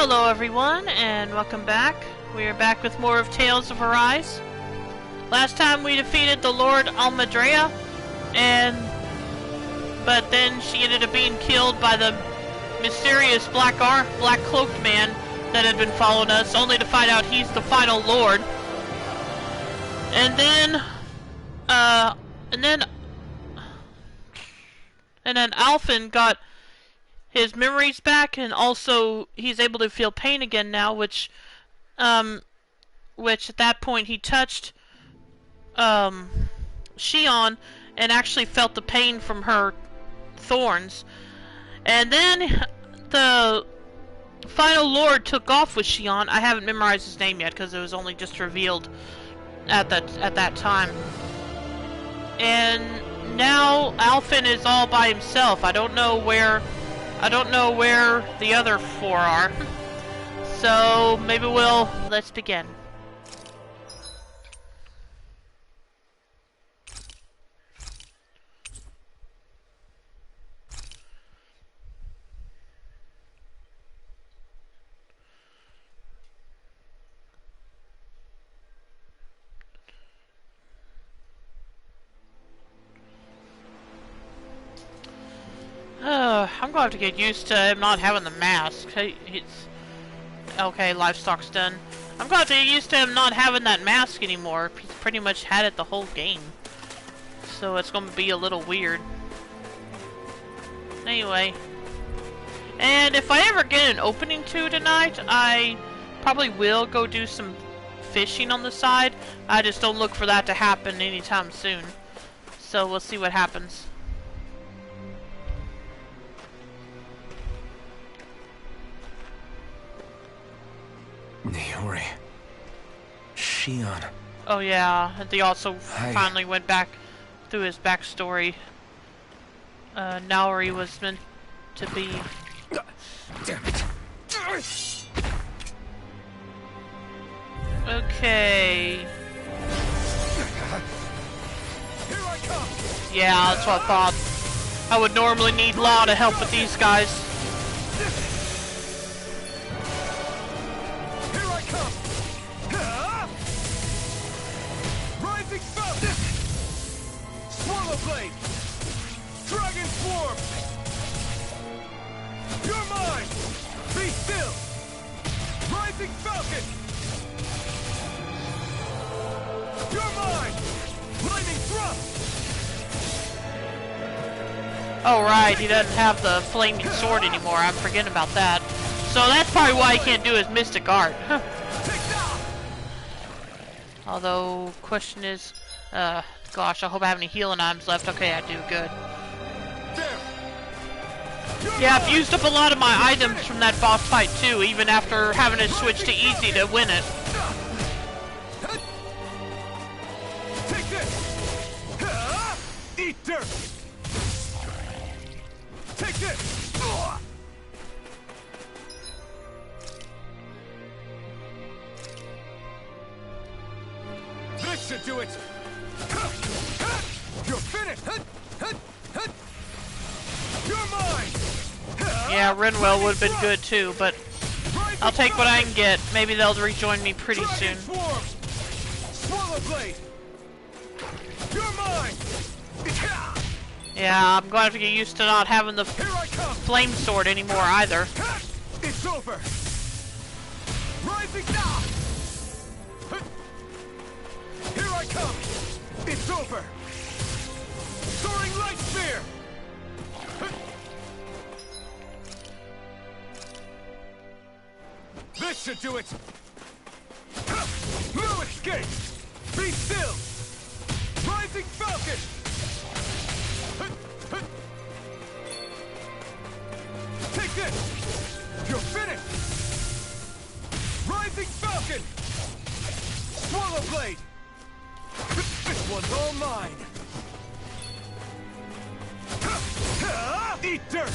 Hello everyone, and welcome back. We are back with more of Tales of Arise. Last time we defeated the Lord Almadrea, but then she ended up being killed by the mysterious black cloaked man that had been following us, only to find out he's the final Lord. And then Alphen got his memories back, and also he's able to feel pain again now, which at that point he touched Shionne and actually felt the pain from her thorns. And then the final Lord took off with Shionne. I haven't memorized his name yet because it was only just revealed at that time. And now Alphen is all by himself. I don't know where the other four are. So maybe let's begin. I'm going to have to get used to him not having the mask. Okay, livestock's done. I'm going to have to get used to him not having that mask anymore. He's pretty much had it the whole game. So it's going to be a little weird. Anyway. And if I ever get an opening to tonight, I probably will go do some fishing on the side. I just don't look for that to happen anytime soon. So we'll see what happens. Niori. Shionne. Oh yeah, and they also finally went back through his backstory. Naori was meant to be... Damn it. Okay. Here I come. Yeah, that's what I thought. I would normally need Law to help with these guys. Blade! Dragon Swarm! You're mine! Be still! Rising Falcon! You're mine! Lightning Thrust! Oh right, he doesn't have the flaming sword anymore. I'm forgetting about that. So that's probably why he can't do his mystic art. Although, question is, gosh, I hope I have any healing items left. Okay, I do. Good. Yeah, I've used up a lot of my items from that boss fight too, even after having to switch to easy to win it. Take this! Eat dirt! Take this! This should do it! You're finished! You're mine! Yeah, Rinwell would have been good too, but I'll take what I can get. Maybe they'll rejoin me pretty soon. Swallow Blade! You're mine! Yeah, I'm going to have to get used to not having the flame sword anymore either. It's over! Rising Here I come! It's over! Soaring Light Spear! This should do it! No escape! Be still! Rising Falcon! Take this! You're finished! Rising Falcon! Swallow Blade! This one's all mine! Eat dirt!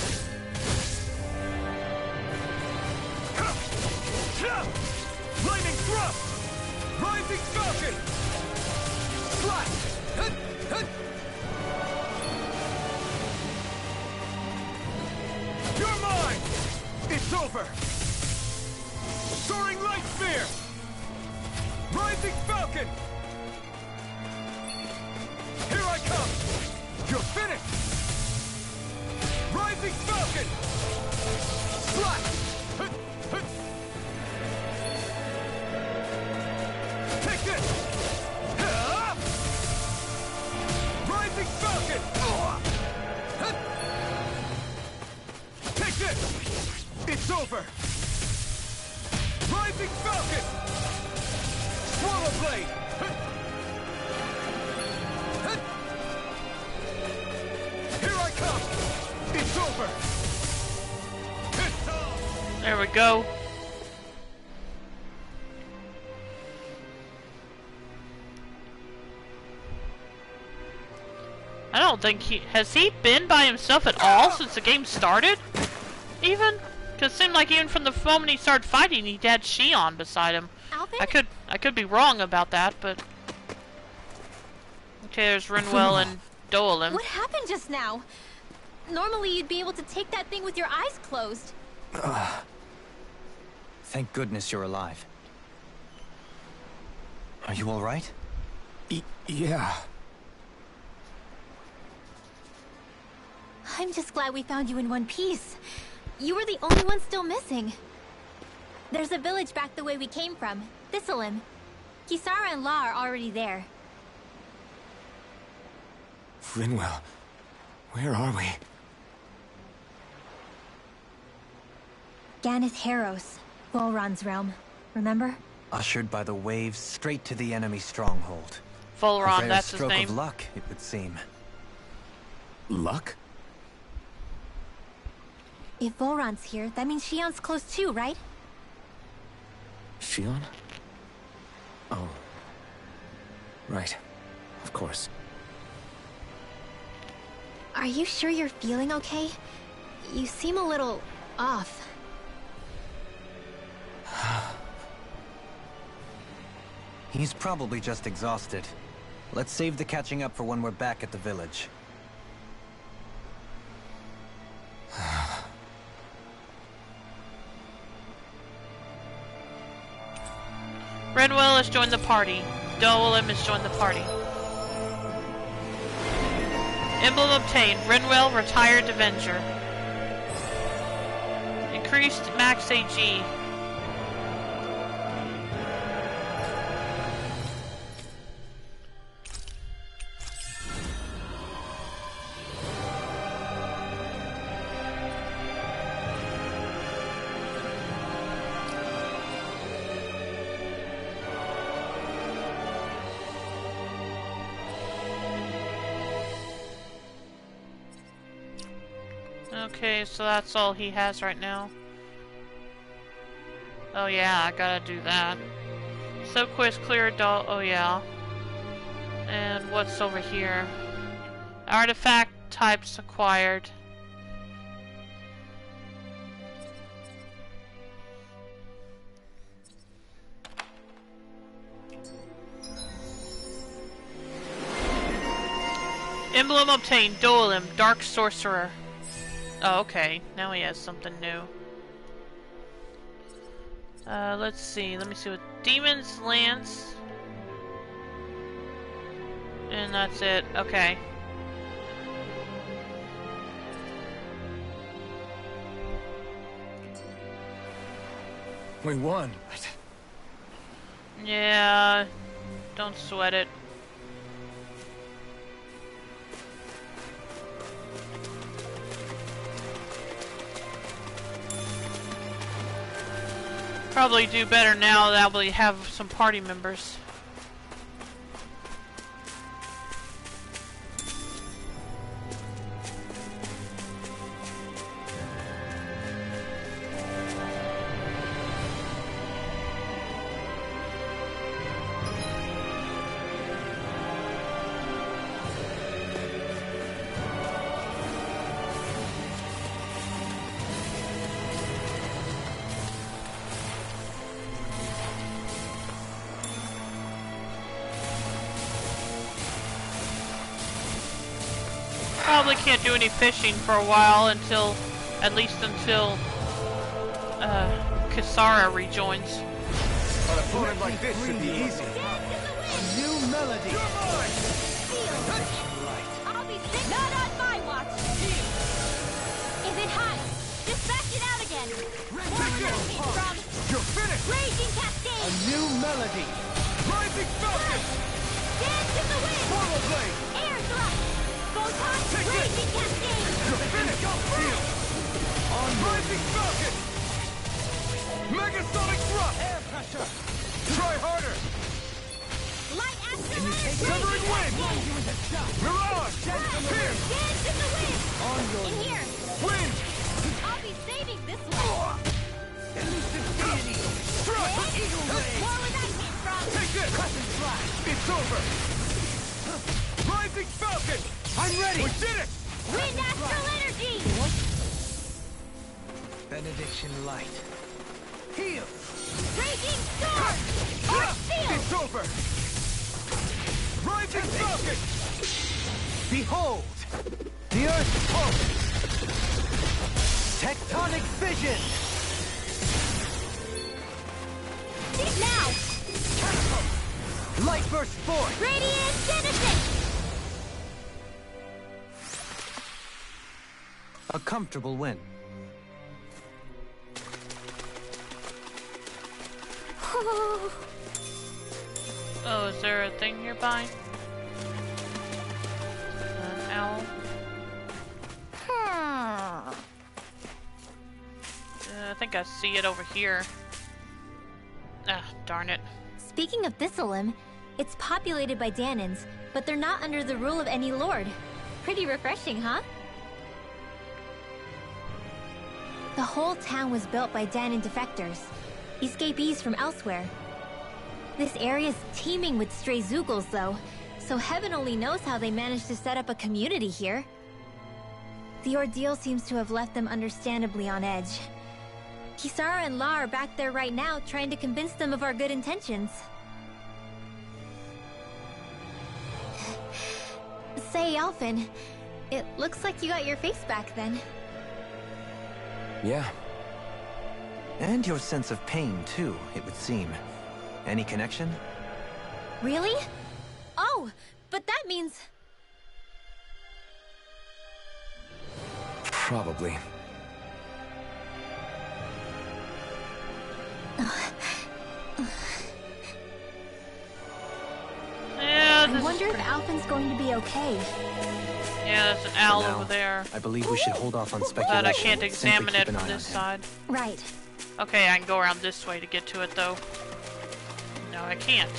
Lightning Thrust! Rising Falcon! Slash! You're mine! It's over! Rising Falcon! Here I come! You're finished! Rising Falcon! Slash! Take this! Rising Falcon! Take this! It's over! Rising Falcon! Swallow Blade! Here I come! It's over! There we go. I don't think has he been by himself at all since the game started? Even? Because it seemed like even from the moment he started fighting, he had Shion beside him. Alvin? I could be wrong about that, but okay, there's Rinwell and Dolim. What happened just now? Normally you'd be able to take that thing with your eyes closed. Thank goodness you're alive. Are you all right? Yeah. I'm just glad we found you in one piece. You were the only one still missing. There's a village back the way we came from, Thistleim. Kisara and La are already there. Rinwell, where are we? Ganeth Haros, Volron's realm. Remember? Ushered by the waves straight to the enemy stronghold. Volron, A that's his stroke name. of luck, it would seem. Luck? If Volron's here, that means Shion's close too, right? Shion? Oh. Right. Of course. Are you sure you're feeling okay? You seem a little off. He's probably just exhausted. Let's save the catching up for when we're back at the village. Rinwell has joined the party. Dolim has joined the party. Emblem obtained. Rinwell, retired Avenger. Increased max AG. Okay, so that's all he has right now. Oh yeah, I gotta do that. Subquest clear adult, oh yeah. And what's over here? Artifact types acquired. Emblem obtained, Dolim, Dark Sorcerer. Oh, okay. Now he has something new. Let's see. Let me see what Demon's Lance. And that's it. Okay. We won. Yeah. Don't sweat it. Probably do better now that we have some party members. Probably can't do any fishing for a while until, at least until, Kisara rejoins. An opponent like this should be easy. New melody. You're mine! I'll be sick. Not on my watch. Is it hot? Dispatch it out again. More lightning from You're finished! Raging A Cascade. new melody. Rising Falcon! Dance in the wind. Portal Blade! Air thrust. Photon. Take this. Raging Cascade. You're finished! Heal! On Rising Falcon! Megasonic Thrust! Air pressure. Try harder! Light Astral Energy. Severing Wind! Mirage! Pierce! Dance in the wind. On your In here. Wind! I'll be saving this one. elusive deity. Strike! Eagle blade. More where that came from. Take this! Crescent flash. It's over! Rising Falcon! I'm ready. We did it! Wind Astral Energy. Benediction light. Heal. Raging Storm. Arc Field. It's over! Rising Falcon! Behold, the Earth's pulse. Tectonic vision. Now. Catapult. Light burst forth. Radiant Genesis. A comfortable win. Oh, is there a thing nearby? An owl? I think I see it over here. Ah, darn it. Speaking of Thistleum, it's populated by Danans, but they're not under the rule of any lord. Pretty refreshing, huh? The whole town was built by Danan defectors, escapees from elsewhere. This area's teeming with stray Zeugles, though, so heaven only knows how they managed to set up a community here. The ordeal seems to have left them understandably on edge. Kisara and La are back there right now, trying to convince them of our good intentions. Say, Alphen, it looks like you got your face back then. Yeah. And your sense of pain, too, it would seem. Any connection? Really? Oh, but that means... Probably. Yeah, I this wonder is if Alphen's going to be okay. yeah, there's an owl now, over there. I believe we should hold off on speculation. But I can't Simply examine keep it an from eye this on side. him. Right. Okay, I can go around this way to get to it, though. No, I can't.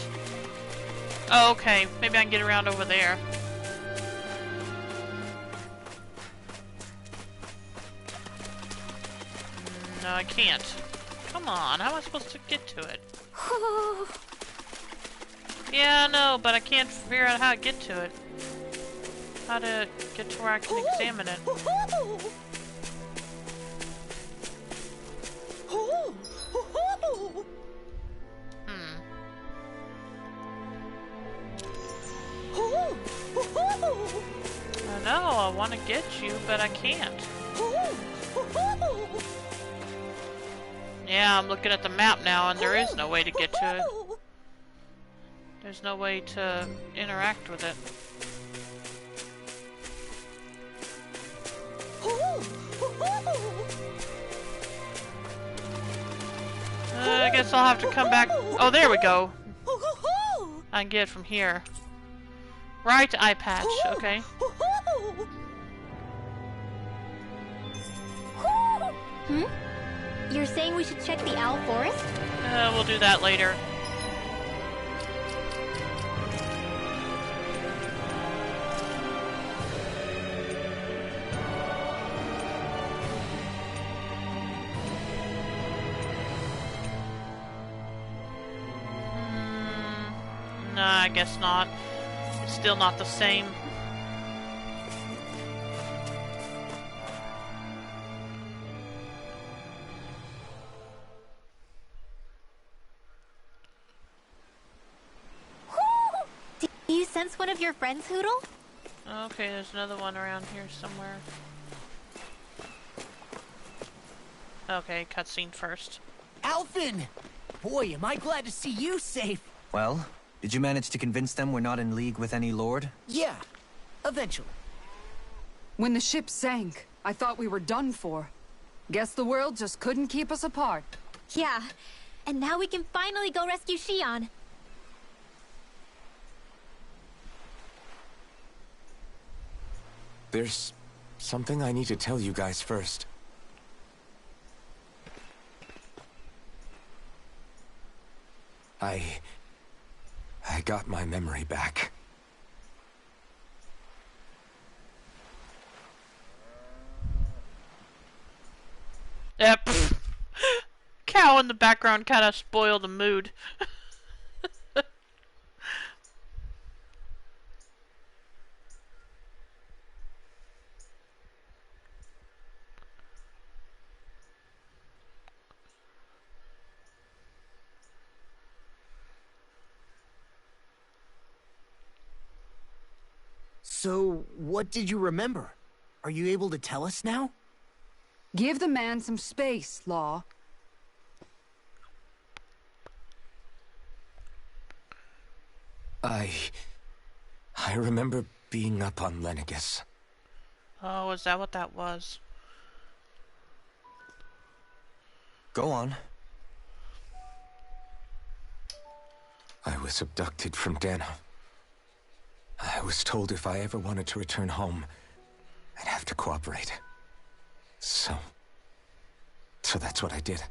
Oh, okay. Maybe I can get around over there. No, I can't. Come on, how am I supposed to get to it? Yeah, I know, but I can't figure out how to get to it. How to get to where I can examine it. I know, I want to get you, but I can't. Yeah, I'm looking at the map now, and there is no way to get to it. There's no way to interact with it. I guess I'll have to come back. Oh, there we go. I can get it from here. Right eye patch, okay. Hmm? You're saying we should check the Owl Forest? We'll do that later. No, I guess not. It's still not the same. Do you sense one of your friends, Hootle? Okay, there's another one around here somewhere. Okay, cutscene first. Alphen! Boy, am I glad to see you safe. Well, did you manage to convince them we're not in league with any lord? Yeah, eventually. When the ship sank, I thought we were done for. Guess the world just couldn't keep us apart. Yeah, and now we can finally go rescue Shion. There's something I need to tell you guys first. I got my memory back. Yep. Cow in the background kind of spoiled the mood. So, what did you remember? Are you able to tell us now? Give the man some space, Law. I remember being up on Lenegis. Oh, is that what that was? Go on. I was abducted from Dana. I was told if I ever wanted to return home, I'd have to cooperate. So that's what I did.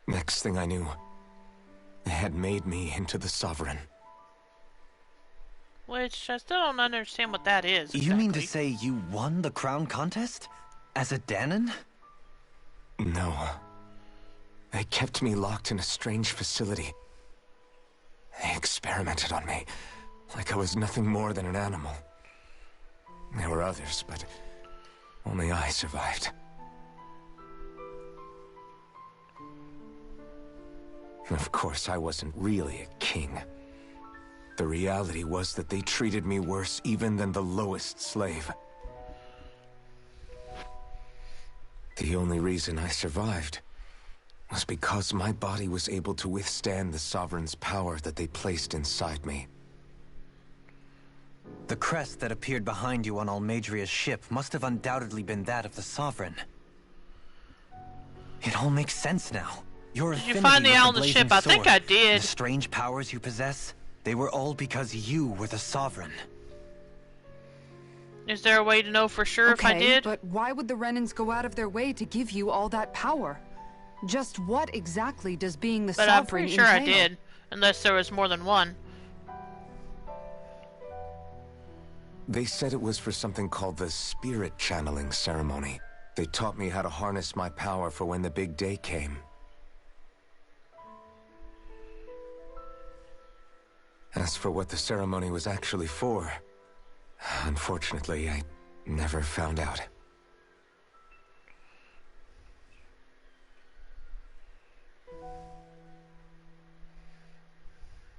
Next thing I knew, they had made me into the Sovereign. Which, I still don't understand what that is. You mean to exactly. say you won the crown contest? As a Danon? No. They kept me locked in a strange facility. They experimented on me, like I was nothing more than an animal. There were others, but only I survived. Of course, I wasn't really a king. The reality was that they treated me worse even than the lowest slave. The only reason I survived was because my body was able to withstand the Sovereign's power that they placed inside me. The crest that appeared behind you on Almadria's ship must have undoubtedly been that of the Sovereign. It all makes sense now. Your Did you affinity find the with owl on the blazing ship? I think sword, I did. The strange powers you possess, they were all because you were the Sovereign. Is there a way to know for sure if I did? But why would the Renans go out of their way to give you all that power? Just what exactly does being the But Sovereign I'm pretty sure I entail? did. Unless there was more than one. They said it was for something called the Spirit Channeling Ceremony. They taught me how to harness my power for when the big day came. As for what the ceremony was actually for, unfortunately, I never found out.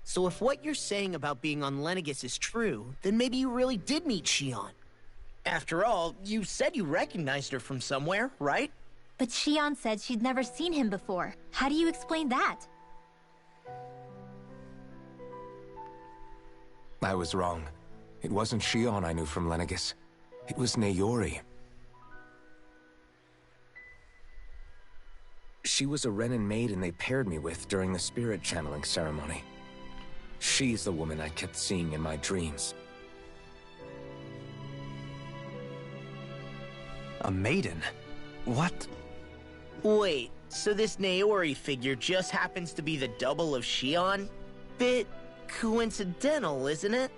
So if what you're saying about being on Lenegis is true, then maybe you really did meet Shion. After all, you said you recognized her from somewhere, right? But Shion said she'd never seen him before. How do you explain that? I was wrong. It wasn't Shion I knew from Lenegis. It was Naori. She was a Renan maiden they paired me with during the spirit channeling ceremony. She's the woman I kept seeing in my dreams. A maiden? What? Wait, so this Naori figure just happens to be the double of Shion? Bit coincidental, isn't it?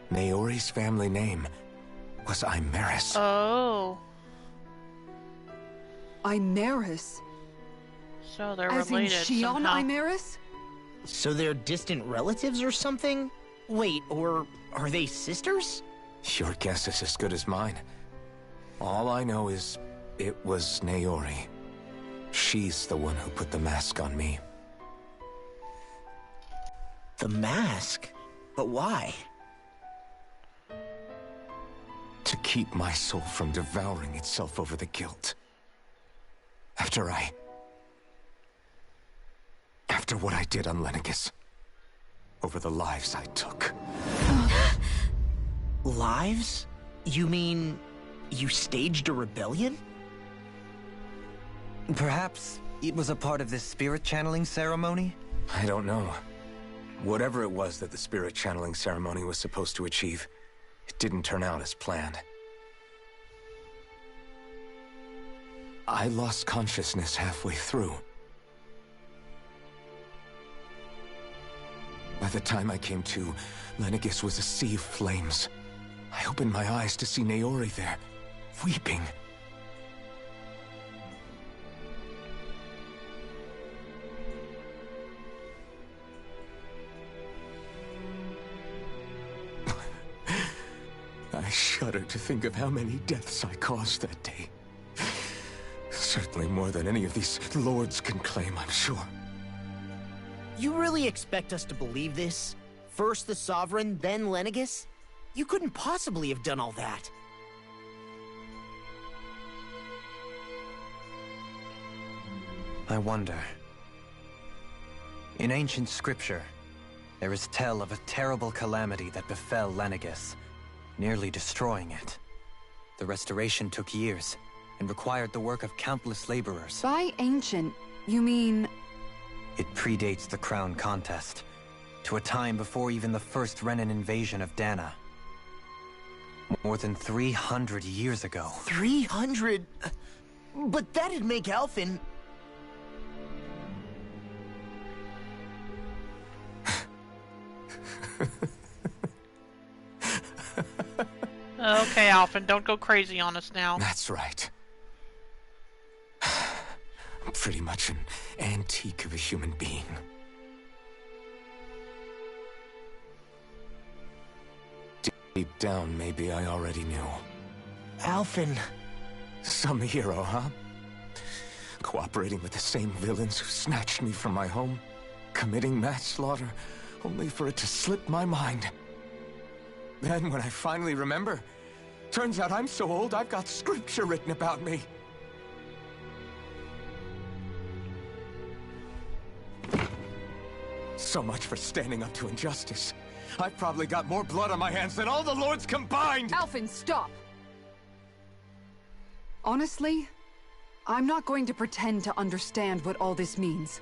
Naori's family name was Imeris. Oh. Imeris? So they're As in related Shion somehow. Imeris? So they're distant relatives or something? Wait, or are they sisters? Your guess is as good as mine. All I know is it was Naori. She's the one who put the mask on me. The mask? But why? To keep my soul from devouring itself over the guilt. After what I did on Lenegis. Over the lives I took. Lives? You mean you staged a rebellion? Perhaps it was a part of this spirit channeling ceremony? I don't know. Whatever it was that the spirit channeling ceremony was supposed to achieve, it didn't turn out as planned. I lost consciousness halfway through. By the time I came to, Lenegis was a sea of flames. I opened my eyes to see Naori there, weeping. I shudder to think of how many deaths I caused that day. Certainly more than any of these lords can claim, I'm sure. You really expect us to believe this? First the Sovereign, then Lenegis? You couldn't possibly have done all that. I wonder. In ancient scripture, there is tell of a terrible calamity that befell Lenegis, nearly destroying it. The restoration took years, and required the work of countless laborers. By ancient, you mean... It predates the crown contest, to a time before even the first Renan invasion of Dana. More than 300 years ago. 300? But that'd make Alphen... Okay, Alphen, don't go crazy on us now. That's right. I'm pretty much an antique of a human being. Deep down, maybe I already knew. Alphen... Some hero, huh? Cooperating with the same villains who snatched me from my home, committing mass slaughter, only for it to slip my mind. Then, when I finally remember, turns out I'm so old I've got scripture written about me. So much for standing up to injustice. I've probably got more blood on my hands than all the lords combined! Alphen, stop! Honestly, I'm not going to pretend to understand what all this means.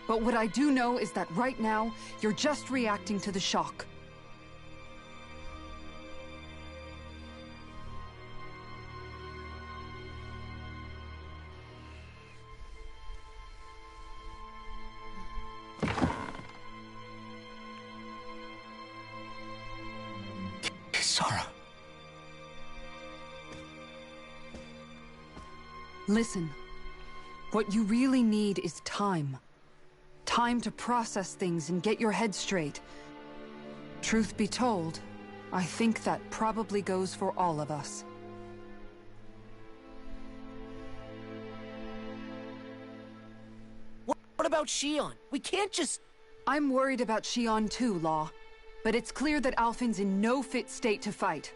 But what I do know is that right now, you're just reacting to the shock. Kisara. Listen, what you really need is time. Time to process things and get your head straight. Truth be told, I think that probably goes for all of us. What about Shion? We can't just... I'm worried about Shion too, Law. But it's clear that Alphen's in no fit state to fight.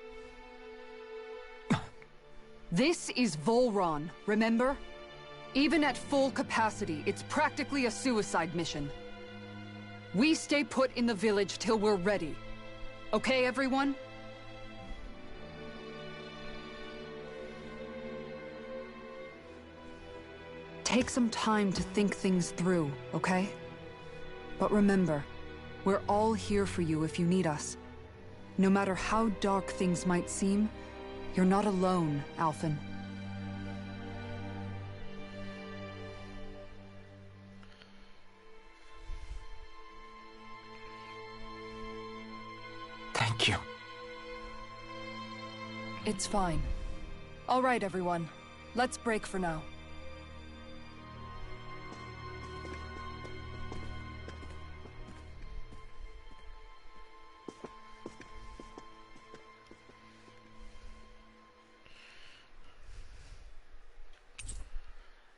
This is Volron, remember? Even at full capacity, it's practically a suicide mission. We stay put in the village till we're ready. Okay, everyone? Take some time to think things through, okay? But remember, we're all here for you if you need us. No matter how dark things might seem, you're not alone, Alphen. Thank you. It's fine. All right, everyone. Let's break for now.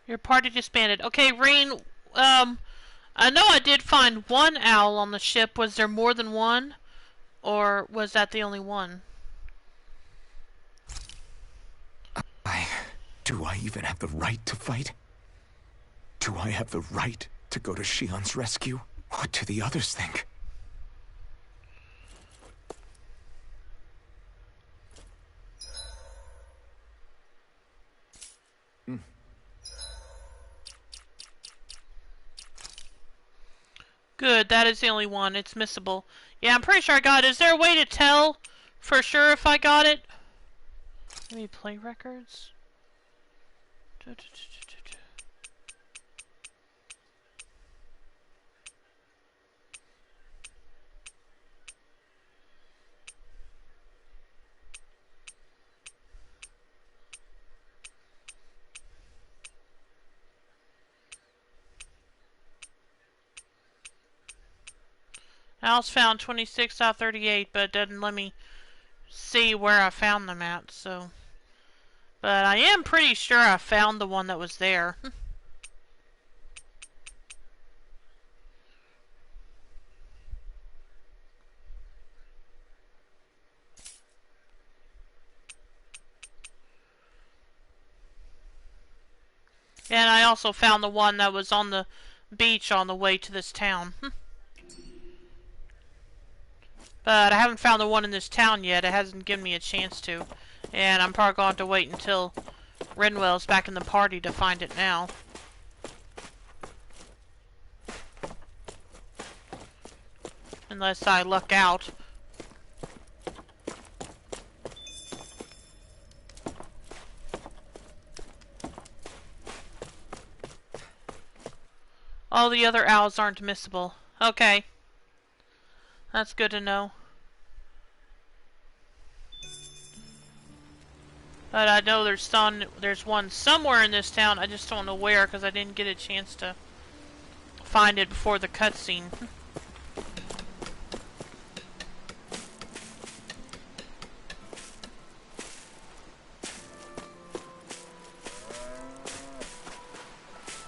Your party disbanded. Okay, Rain, I know I did find one owl on the ship. Was there more than one? Or was that the only one? Do I even have the right to fight? Do I have the right to go to Shion's rescue? What do the others think? Good, that is the only one. It's missable. Yeah, I'm pretty sure I got it. Is there a way to tell for sure if I got it? Maybe play records? Owls found 26 out of 38, but it doesn't let me see where I found them at, so. But I am pretty sure I found the one that was there. And I also found the one that was on the beach on the way to this town. But I haven't found the one in this town yet. It hasn't given me a chance to. And I'm probably going to have to wait until Rinwell's back in the party to find it now. Unless I luck out. All the other owls aren't missable. Okay. That's good to know. But I know there's one somewhere in this town. I just don't know where because I didn't get a chance to find it before the cutscene.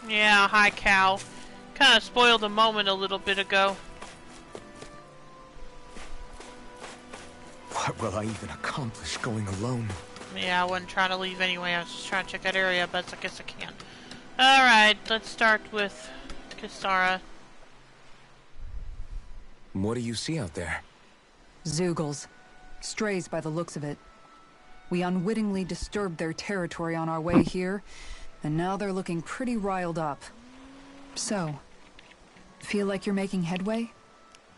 Yeah, hi cow. Kind of spoiled the moment a little bit ago. What will I even accomplish going alone? Yeah, I wasn't trying to leave anyway. I was just trying to check that area, but I guess I can't. Alright, let's start with Kisara. What do you see out there? Zeugles. Strays by the looks of it. We unwittingly disturbed their territory on our way here, and now they're looking pretty riled up. So, feel like you're making headway?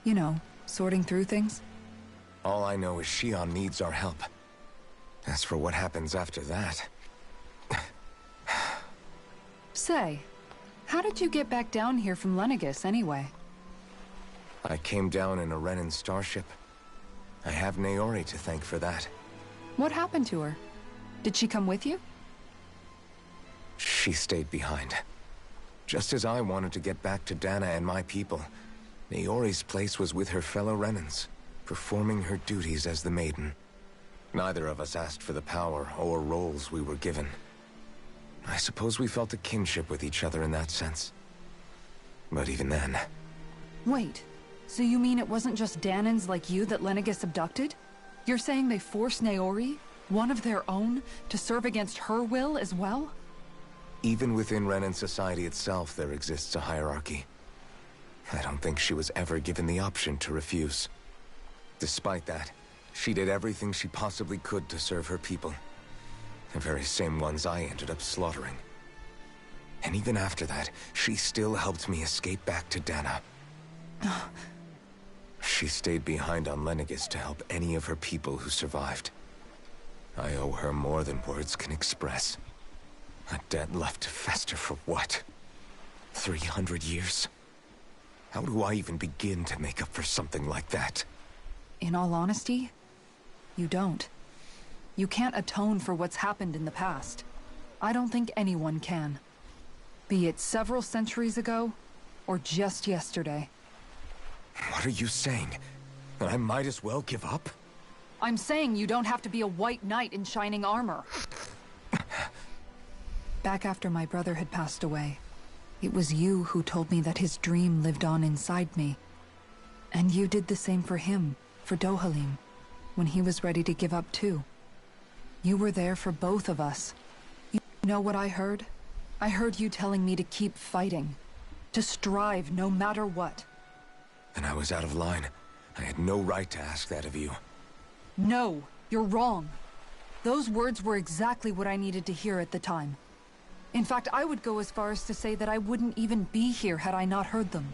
You know, sorting through things? All I know is Shion needs our help. As for what happens after that... Say, how did you get back down here from Lenegis anyway? I came down in a Renan starship. I have Naori to thank for that. What happened to her? Did she come with you? She stayed behind. Just as I wanted to get back to Dana and my people, Naori's place was with her fellow Renans, performing her duties as the Maiden. Neither of us asked for the power or roles we were given. I suppose we felt a kinship with each other in that sense. But even then... Wait, so you mean it wasn't just Danans like you that Lenegis abducted? You're saying they forced Naori, one of their own, to serve against her will as well? Even within Renan society itself, there exists a hierarchy. I don't think she was ever given the option to refuse. Despite that, she did everything she possibly could to serve her people. The very same ones I ended up slaughtering. And even after that, she still helped me escape back to Dana. She stayed behind on Lenegis to help any of her people who survived. I owe her more than words can express. A debt left to fester for what? 300 years? How do I even begin to make up for something like that? In all honesty, you don't. You can't atone for what's happened in the past. I don't think anyone can. Be it several centuries ago, or just yesterday. What are you saying? That I might as well give up? I'm saying you don't have to be a white knight in shining armor. Back after my brother had passed away, It was you who told me that his dream lived on inside me. And you did the same for him, for Dohalim, when he was ready to give up too. You were there for both of us. You know what I heard? I heard you telling me to keep fighting, to strive no matter what. And I was out of line. I had no right to ask that of you. No, you're wrong. Those words were exactly what I needed to hear at the time. In fact, I would go as far as to say that I wouldn't even be here had I not heard them.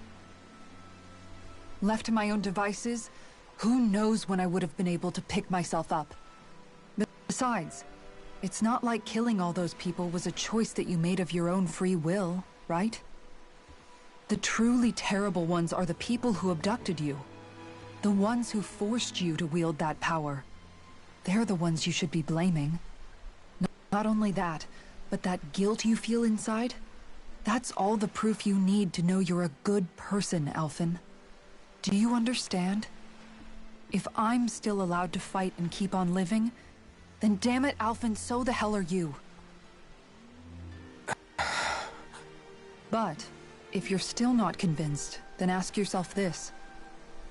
Left to my own devices, who knows when I would have been able to pick myself up. Besides, it's not like killing all those people was a choice that you made of your own free will, right? The truly terrible ones are the people who abducted you. The ones who forced you to wield that power. They're the ones you should be blaming. Not only that, but that guilt you feel inside, that's all the proof you need to know you're a good person, Alphen. Do you understand? If I'm still allowed to fight and keep on living, then damn it, Alphen, so the hell are you. But, if you're still not convinced, then ask yourself this.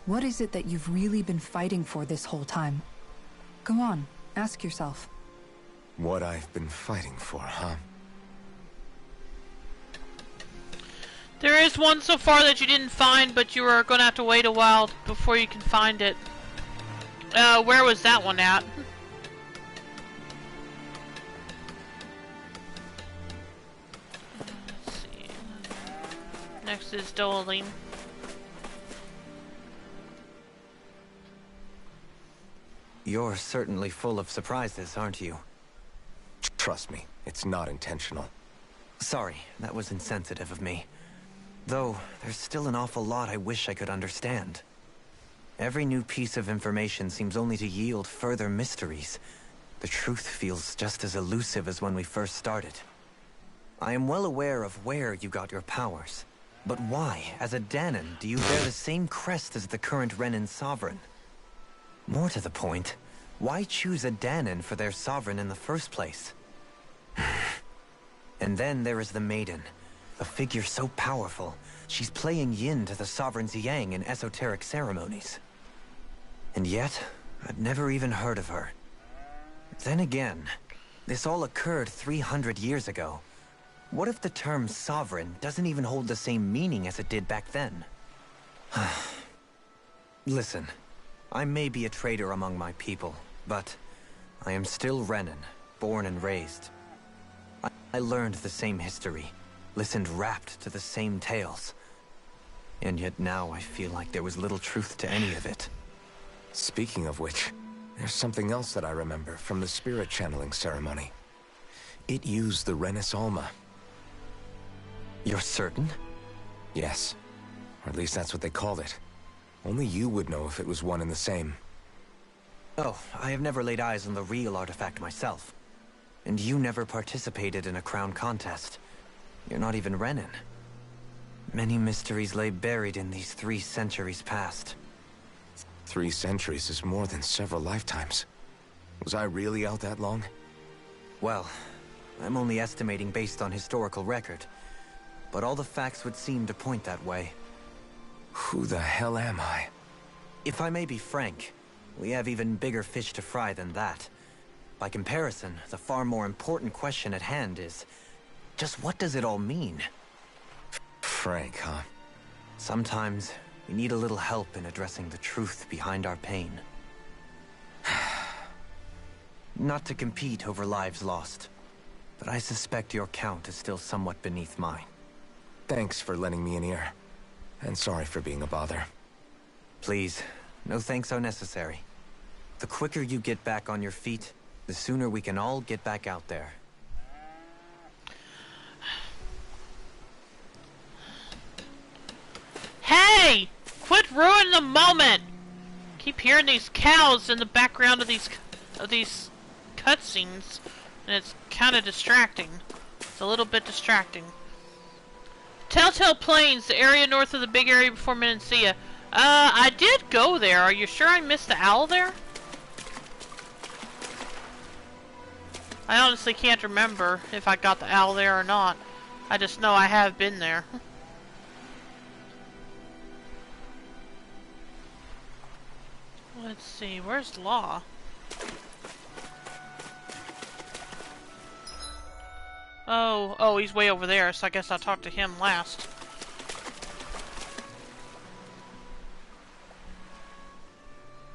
What is it that you've really been fighting for this whole time? Go on, ask yourself. What I've been fighting for, huh? There is one so far that you didn't find, but you are gonna have to wait a while before you can find it. Where was that one at? Let's see. Next is Dohalim. You're certainly full of surprises, aren't you? Trust me, it's not intentional. Sorry, that was insensitive of me. Though, there's still an awful lot I wish I could understand. Every new piece of information seems only to yield further mysteries. The truth feels just as elusive as when we first started. I am well aware of where you got your powers. But why, as a Dahnan, do you bear the same crest as the current Renan sovereign? More to the point, why choose a Dahnan for their sovereign in the first place? And then there is the Maiden, a figure so powerful, she's playing yin to the sovereign's yang in esoteric ceremonies. And yet, I'd never even heard of her. Then again, this all occurred 300 years ago. What if the term sovereign doesn't even hold the same meaning as it did back then? Listen. I may be a traitor among my people, but I am still Renan, born and raised. I learned the same history, listened rapt to the same tales. And yet now I feel like there was little truth to any of it. Speaking of which, there's something else that I remember from the spirit channeling ceremony. It used the Renis Alma. You're certain? Yes. Or at least that's what they called it. Only you would know if it was one and the same. Oh, I have never laid eyes on the real artifact myself. And you never participated in a crown contest. You're not even Renan. Many mysteries lay buried in these 3 centuries past. 3 centuries is more than several lifetimes. Was I really out that long? Well, I'm only estimating based on historical record. But all the facts would seem to point that way. Who the hell am I? If I may be frank, we have even bigger fish to fry than that. By comparison, the far more important question at hand is, just what does it all mean? Frank, huh? Sometimes, we need a little help in addressing the truth behind our pain. Not to compete over lives lost, but I suspect your count is still somewhat beneath mine. Thanks for lending me an ear. And sorry for being a bother. Please, no thanks are necessary. The quicker you get back on your feet, the sooner we can all get back out there. Hey! Quit ruining the moment! Keep hearing these cows in the background of these cutscenes, and it's kind of distracting. It's a little bit distracting. Telltale Plains, the area north of the big area before Menancia. I did go there. Are you sure I missed the owl there? I honestly can't remember if I got the owl there or not. I just know I have been there. Let's see, where's Law? Oh, he's way over there, so I guess I'll talk to him last.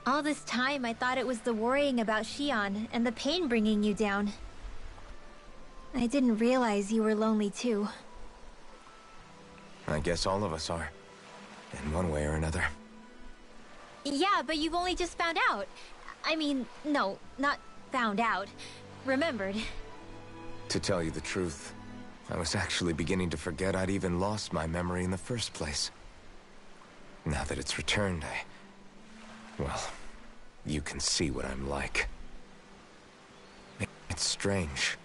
All this time, I thought it was the worrying about Xion and the pain bringing you down. I didn't realize you were lonely too. I guess all of us are. In one way or another. Yeah, but you've only just found out. I mean, no, not found out. Remembered. To tell you the truth, I was actually beginning to forget I'd even lost my memory in the first place. Now that it's returned, well, you can see what I'm like. It's strange.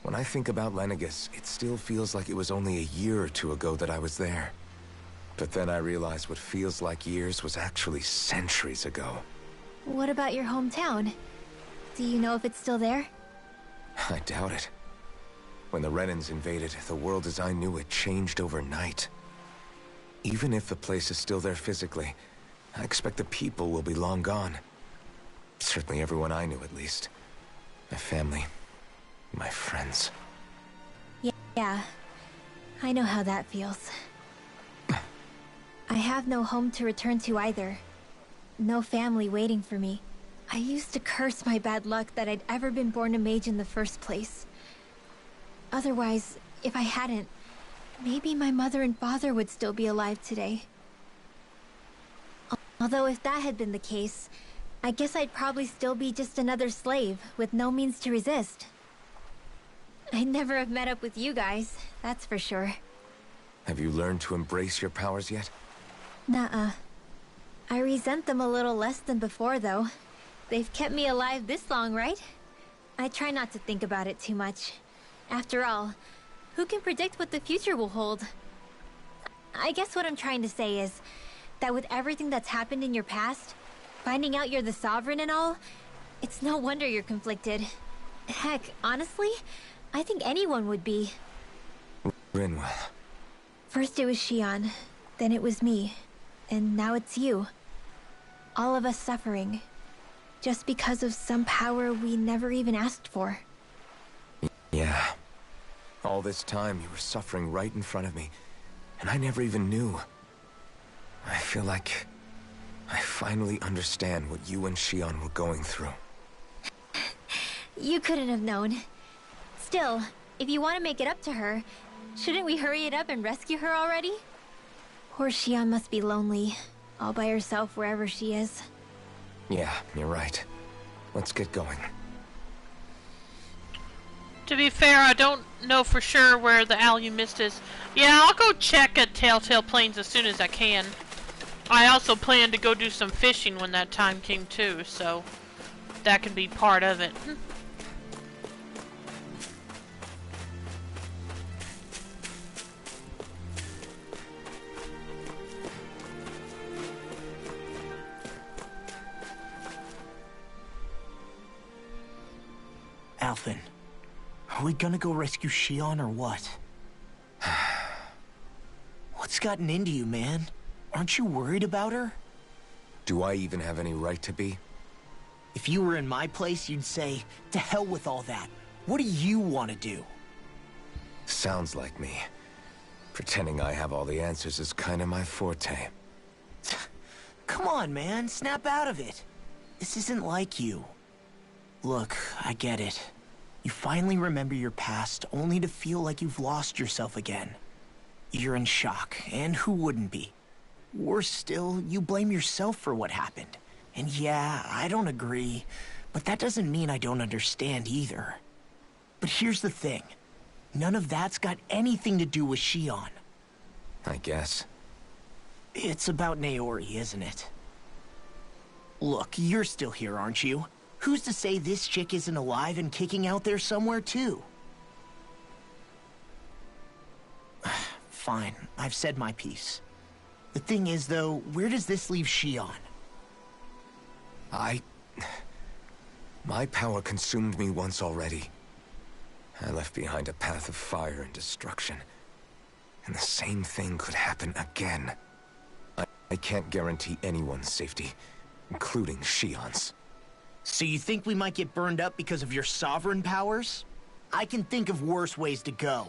When I think about Lenegis, it still feels like it was only a year or two ago that I was there. But then I realized what feels like years was actually centuries ago. What about your hometown? Do you know if it's still there? I doubt it. When the Renans invaded, the world as I knew it changed overnight. Even if the place is still there physically, I expect the people will be long gone. Certainly everyone I knew, at least. My family, my friends. Yeah, I know how that feels. I have no home to return to either. No family waiting for me. I used to curse my bad luck that I'd ever been born a mage in the first place. Otherwise, if I hadn't, maybe my mother and father would still be alive today. Although if that had been the case, I guess I'd probably still be just another slave with no means to resist. I'd never have met up with you guys, that's for sure. Have you learned to embrace your powers yet? Nuh-uh. I resent them a little less than before, though. They've kept me alive this long, right? I try not to think about it too much. After all, who can predict what the future will hold? I guess what I'm trying to say is that with everything that's happened in your past, finding out you're the Sovereign and all, it's no wonder you're conflicted. Heck, honestly, I think anyone would be. Rinwell. First it was Xion, then it was me, and now it's you. All of us suffering, just because of some power we never even asked for. Yeah. All this time you were suffering right in front of me, and I never even knew. I feel like I finally understand what you and Xion were going through. You couldn't have known. Still, if you want to make it up to her, shouldn't we hurry it up and rescue her already? Poor Xion must be lonely, all by herself wherever she is. Yeah, you're right. Let's get going. To be fair, I don't know for sure where the Alumist is. Yeah, I'll go check at Telltale Plains as soon as I can. I also plan to go do some fishing when that time came too, so that can be part of it. Alphen, are we gonna go rescue Xion or what? What's gotten into you, man? Aren't you worried about her? Do I even have any right to be? If you were in my place, you'd say, to hell with all that. What do you want to do? Sounds like me. Pretending I have all the answers is kind of my forte. Come on, man. Snap out of it. This isn't like you. Look, I get it. You finally remember your past, only to feel like you've lost yourself again. You're in shock, and who wouldn't be? Worse still, you blame yourself for what happened. And yeah, I don't agree, but that doesn't mean I don't understand either. But here's the thing. None of that's got anything to do with Xion. I guess. It's about Naori, isn't it? Look, you're still here, aren't you? Who's to say this chick isn't alive and kicking out there somewhere, too? Fine, I've said my piece. The thing is, though, where does this leave Xion? My power consumed me once already. I left behind a path of fire and destruction, and the same thing could happen again. I can't guarantee anyone's safety, including Shion's. So you think we might get burned up because of your sovereign powers? I can think of worse ways to go.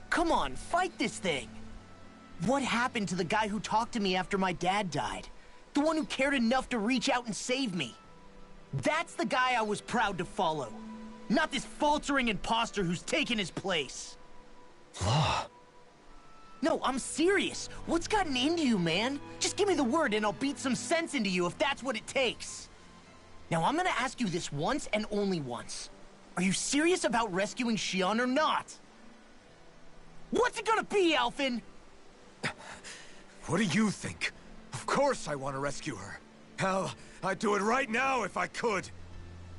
Come on, fight this thing! What happened to the guy who talked to me after my dad died? The one who cared enough to reach out and save me? That's the guy I was proud to follow. Not this faltering imposter who's taken his place. Law. No, I'm serious. What's gotten into you, man? Just give me the word and I'll beat some sense into you if that's what it takes. Now, I'm gonna ask you this once and only once. Are you serious about rescuing Shion or not? What's it gonna be, Alphen? What do you think? Of course I want to rescue her. Hell, I'd do it right now if I could.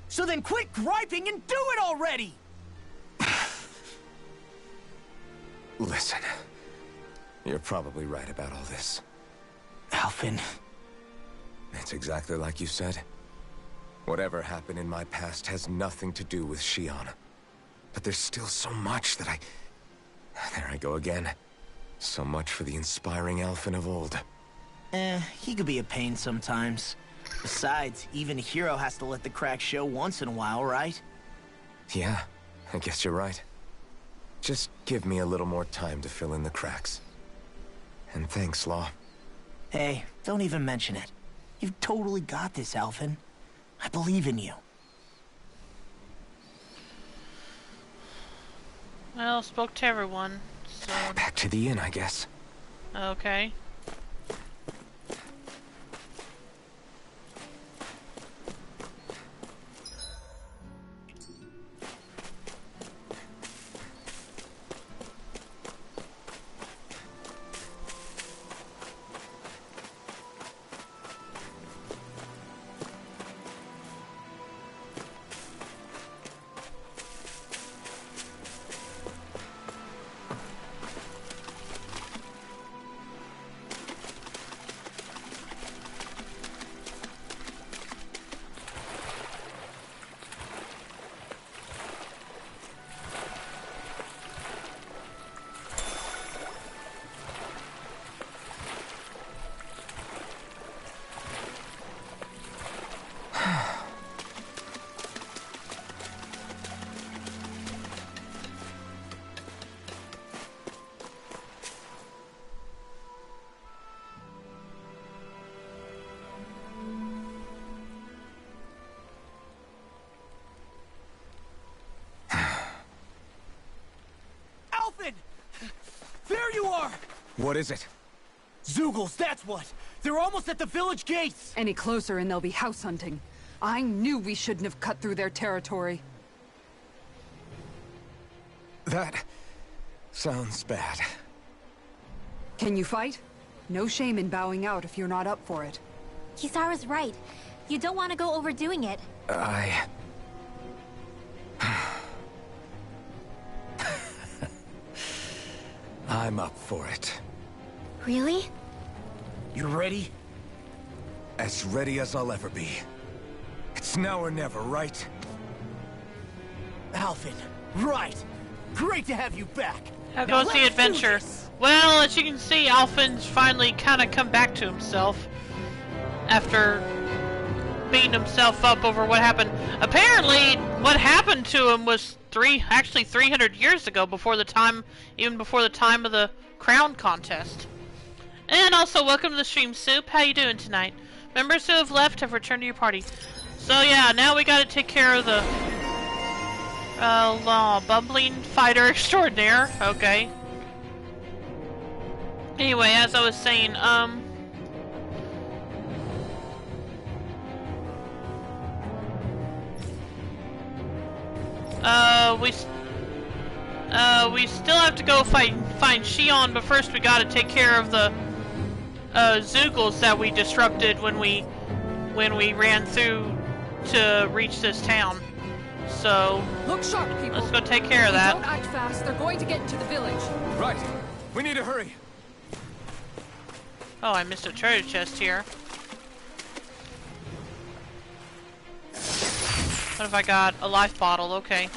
So then quit griping and do it already! Listen, you're probably right about all this. Alphen. It's exactly like you said. Whatever happened in my past has nothing to do with Shion. But there's still so much that There I go again. So much for the inspiring Alphen of old. He could be a pain sometimes. Besides, even a hero has to let the cracks show once in a while, right? Yeah, I guess you're right. Just give me a little more time to fill in the cracks. And thanks, Law. Hey, don't even mention it. You've totally got this, Alphen. I believe in you. Well, spoke to everyone, so... Back to the inn, I guess. Okay. There you are! What is it? Zeugles, that's what! They're almost at the village gates! Any closer and they'll be house hunting. I knew we shouldn't have cut through their territory. That sounds bad. Can you fight? No shame in bowing out if you're not up for it. Kisara's right. You don't want to go overdoing it. I'm up for it. Really? You ready? As ready as I'll ever be. It's now or never, right? Alphen, right! Great to have you back! How Now goes the let's do adventure? this. Well, as you can see, Alphen's finally kind of come back to himself after beating himself up over what happened. Apparently, what happened to him was 300 years ago, even before the time of the crown contest. And also, welcome to the stream, Soup. How you doing tonight? Members who have left have returned to your party. So yeah, now we gotta take care of the bumbling fighter extraordinaire. Okay. Anyway, as I was saying, we still have to go find Shion, but first we gotta take care of the Zeugles that we disrupted when we ran through to reach this town. So Look sharp, people. let's go take care of that. Don't act fast. They're going to get into the village. Right. We need to hurry. Oh, I missed a treasure chest here. What if I got a life bottle? Okay.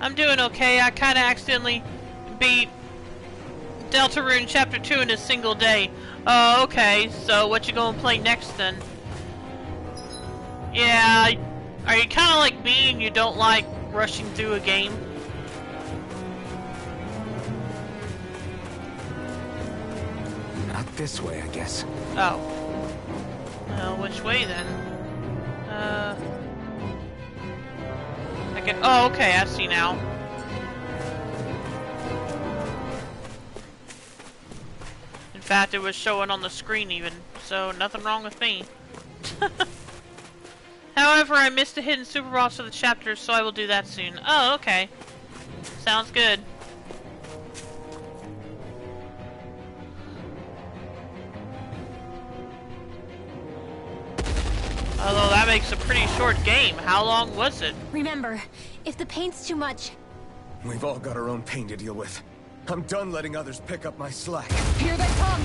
I'm doing okay. I kind of accidentally beat Deltarune Chapter 2 in a single day. Oh, okay. So what you gonna play next then? Yeah, are you kind of like me and you don't like rushing through a game? Not this way, I guess. Oh. Well, which way then? I can. Oh, okay. I see now. In fact, it was showing on the screen even, so nothing wrong with me. However, I missed the hidden super boss for the chapter, so I will do that soon. Oh, okay. Sounds good. Although that makes a pretty short game. How long was it? Remember, if the paint's too much, We've all got our own pain to deal with. I'm done letting others pick up my slack. Here they come!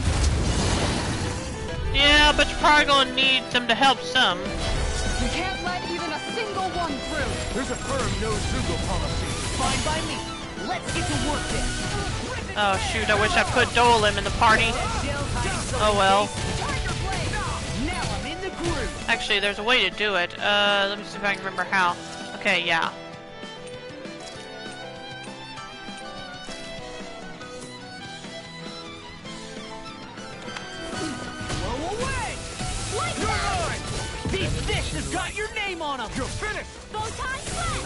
Yeah, but you're probably gonna need them to help some. We can't let even a single one through! There's a firm no-Zoogle policy. Fine by me. Let's get to work then. Oh shoot, I wish I put Dolim in the party. Oh well. Now I'm in the groove. Actually, there's a way to do it. Let me see if I can remember how. Okay, yeah. Blow away. You're mine! These fish have got your name on them. You're finished! Photon Splash!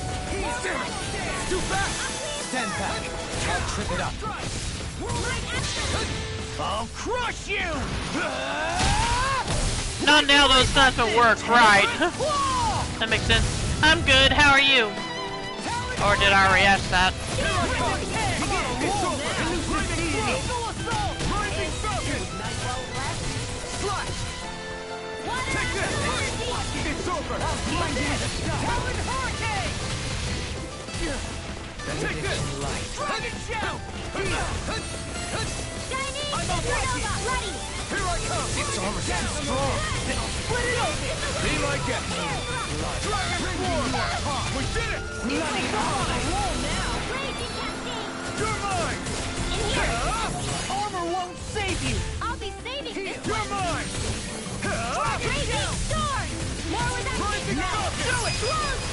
Too fast! Stand back. I'll trip it up. I'll crush you. Not now those stunts will work, right. That makes sense. I'm good, how are you? Or did I already ask that? It's over! Take this! Dragon shout. Here I come! Its armor's too strong. Split it open. Be my guest! Dragon Swarm! We did it! You're mine! Armor won't save you. I'll be saving this You're one! mine! Raging Storm! More with Rising that! up! Do it.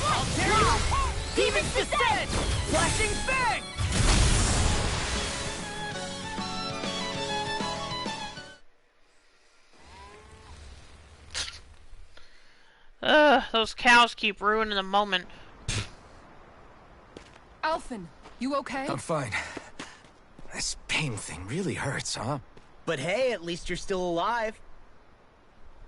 I'll tear you apart. Demon's Descent. Flashing Fang. Those cows keep ruining the moment. Alphen, you okay? I'm fine. This pain thing really hurts, huh? But hey, at least you're still alive.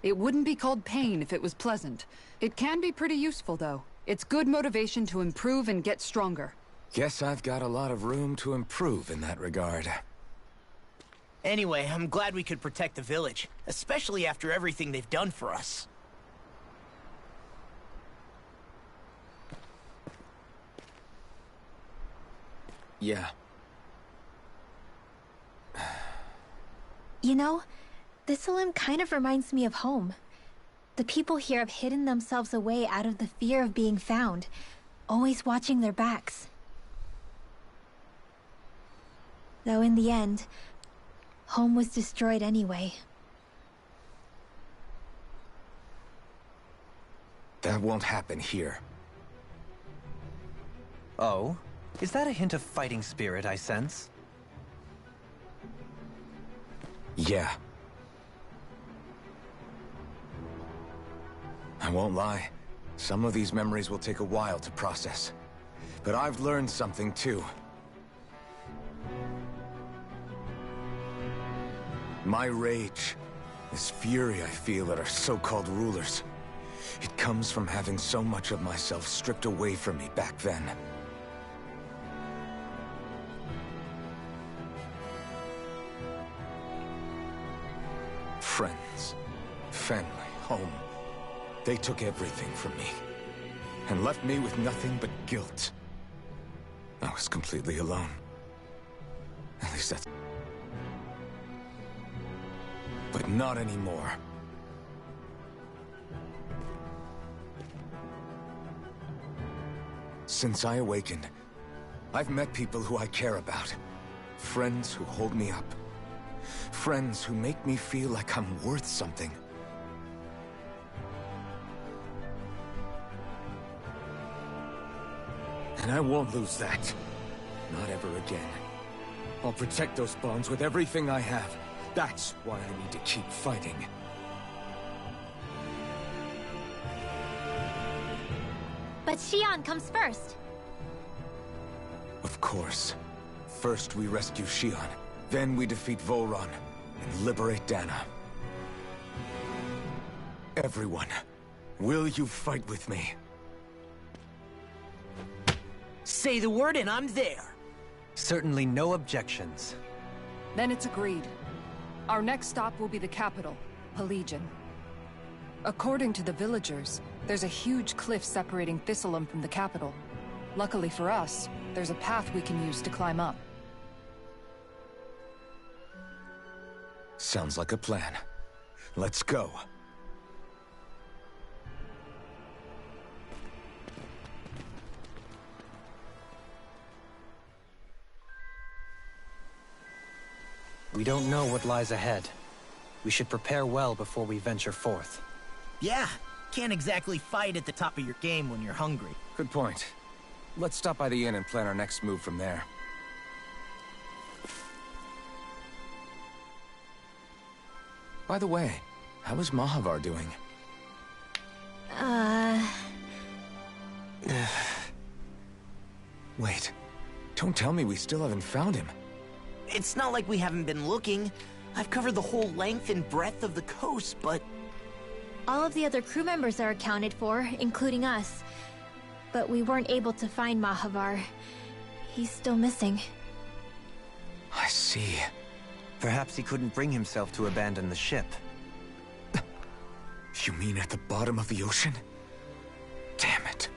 It wouldn't be called pain if it was pleasant. It can be pretty useful, though. It's good motivation to improve and get stronger. Guess I've got a lot of room to improve in that regard. Anyway, I'm glad we could protect the village, especially after everything they've done for us. Yeah. You know, Thistleim kind of reminds me of home. The people here have hidden themselves away out of the fear of being found, always watching their backs. Though in the end, home was destroyed anyway. That won't happen here. Oh? Is that a hint of fighting spirit I sense? Yeah. I won't lie. Some of these memories will take a while to process. But I've learned something too. My rage, this fury I feel at our so-called rulers, it comes from having so much of myself stripped away from me back then. Friends, family, home. They took everything from me, and left me with nothing but guilt. I was completely alone. At least that's... But not anymore. Since I awakened, I've met people who I care about. Friends who hold me up. Friends who make me feel like I'm worth something. And I won't lose that. Not ever again. I'll protect those bonds with everything I have. That's why I need to keep fighting. But Xion comes first. Of course. First we rescue Xion, then we defeat Volron, and liberate Dana. Everyone, will you fight with me? Say the word and I'm there. Certainly no objections. Then it's agreed. Our next stop will be the capital, Pelegion. According to the villagers, there's a huge cliff separating Thistleum from the capital. Luckily for us, there's a path we can use to climb up. Sounds like a plan. Let's go. We don't know what lies ahead. We should prepare well before we venture forth. Yeah, can't exactly fight at the top of your game when you're hungry. Good point. Let's stop by the inn and plan our next move from there. By the way, how is Mahavar doing? Wait, don't tell me we still haven't found him. It's not like we haven't been looking. I've covered the whole length and breadth of the coast, but... All of the other crew members are accounted for, including us. But we weren't able to find Mahavar. He's still missing. I see. Perhaps he couldn't bring himself to abandon the ship. You mean at the bottom of the ocean? Damn it.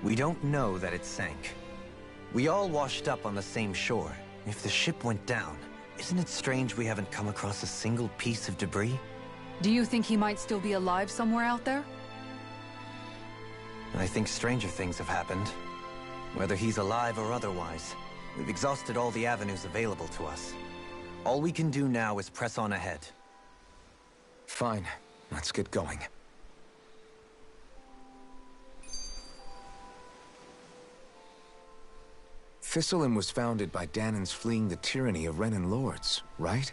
We don't know that it sank. We all washed up on the same shore. If the ship went down, isn't it strange we haven't come across a single piece of debris? Do you think he might still be alive somewhere out there? I think stranger things have happened. Whether he's alive or otherwise, we've exhausted all the avenues available to us. All we can do now is press on ahead. Fine, let's get going. Thistleum was founded by Danans fleeing the tyranny of Renan lords, right?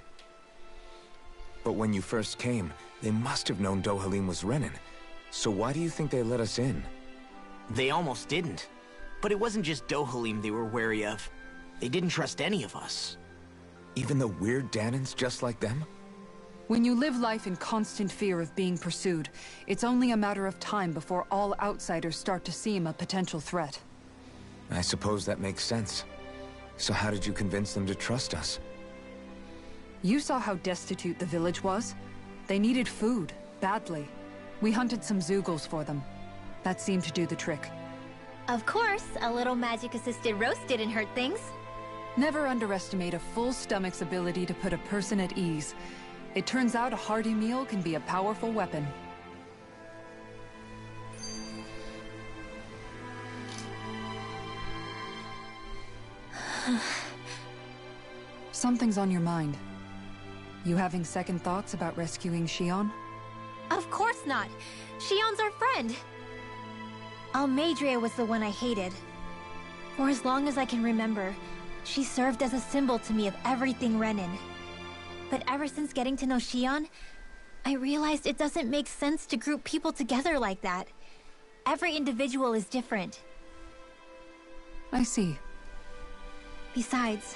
But when you first came, they must have known Dohalim was Renan. So why do you think they let us in? They almost didn't. But it wasn't just Dohalim they were wary of. They didn't trust any of us. Even the weird Danans just like them? When you live life in constant fear of being pursued, it's only a matter of time before all outsiders start to seem a potential threat. I suppose that makes sense. So how did you convince them to trust us? You saw how destitute the village was. They needed food, badly. We hunted some Zeugles for them. That seemed to do the trick. Of course, a little magic-assisted roast didn't hurt things. Never underestimate a full stomach's ability to put a person at ease. It turns out a hearty meal can be a powerful weapon. Something's on your mind. You having second thoughts about rescuing Xion? Of course not. Xion's our friend. Almeidrea was the one I hated. For as long as I can remember, she served as a symbol to me of everything Renan. But ever since getting to know Xion, I realized it doesn't make sense to group people together like that. Every individual is different. I see. Besides,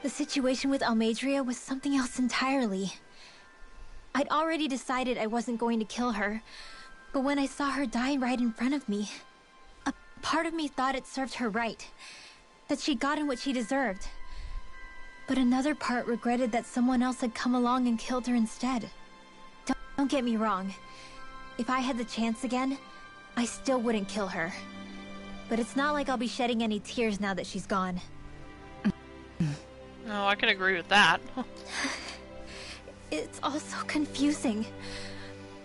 the situation with Almeidrea was something else entirely. I'd already decided I wasn't going to kill her, but when I saw her die right in front of me, a part of me thought it served her right, that she'd gotten what she deserved. But another part regretted that someone else had come along and killed her instead. Don't get me wrong. If I had the chance again, I still wouldn't kill her. But it's not like I'll be shedding any tears now that she's gone. No, I can agree with that. It's all so confusing.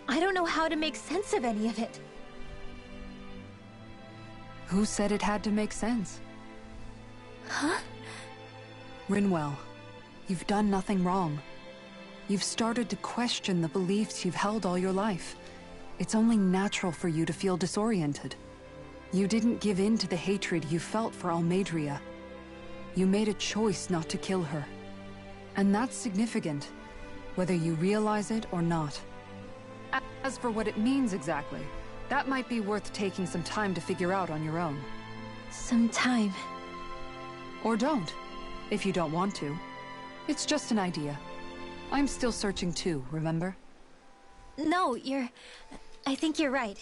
I don't know how to make sense of any of it. Who said it had to make sense? Huh? Rinwell, you've done nothing wrong. You've started to question the beliefs you've held all your life. It's only natural for you to feel disoriented. You didn't give in to the hatred you felt for Almeidrea. You made a choice not to kill her. And that's significant, whether you realize it or not. As for what it means exactly, that might be worth taking some time to figure out on your own. Some time. Or don't, if you don't want to. It's just an idea. I'm still searching too, remember? No, I think you're right.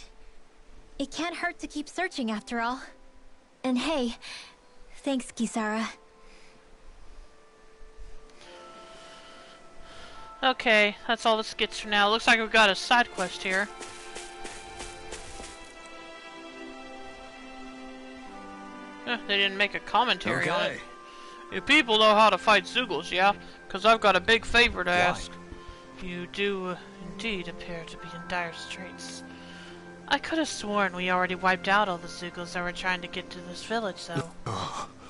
It can't hurt to keep searching after all. And hey, thanks, Kisara. Okay, that's all the skits for now. Looks like we've got a side quest here. They didn't make a commentary on it. You people know how to fight Zeugles, yeah? Because I've got a big favor to ask. You do indeed appear to be in dire straits. I could have sworn we already wiped out all the Zeugles that were trying to get to this village, though.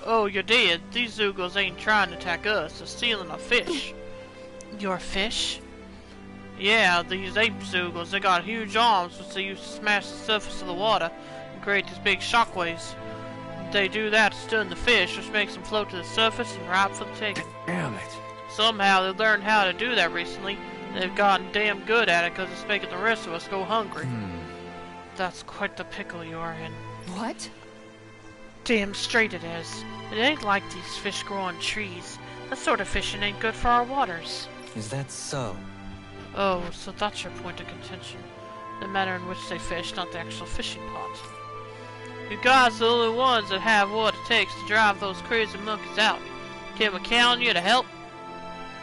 Oh, you did. These Zeugles ain't trying to attack us. They're stealing a fish. Your fish? Yeah, these ape Zeugles, they got huge arms which they use to smash the surface of the water and create these big shockwaves. They do that to stun the fish, which makes them float to the surface and ripe for the taking. Damn it. Somehow they learned how to do that recently. They've gotten damn good at it because it's making the rest of us go hungry. That's quite the pickle you are in. What? Damn straight it is. It ain't like these fish grow on trees. That sort of fishing ain't good for our waters. Is that so? Oh, so that's your point of contention. The manner in which they fish, not the actual fishing pot. You guys are the only ones that have what it takes to drive those crazy monkeys out. Can we count on you to help?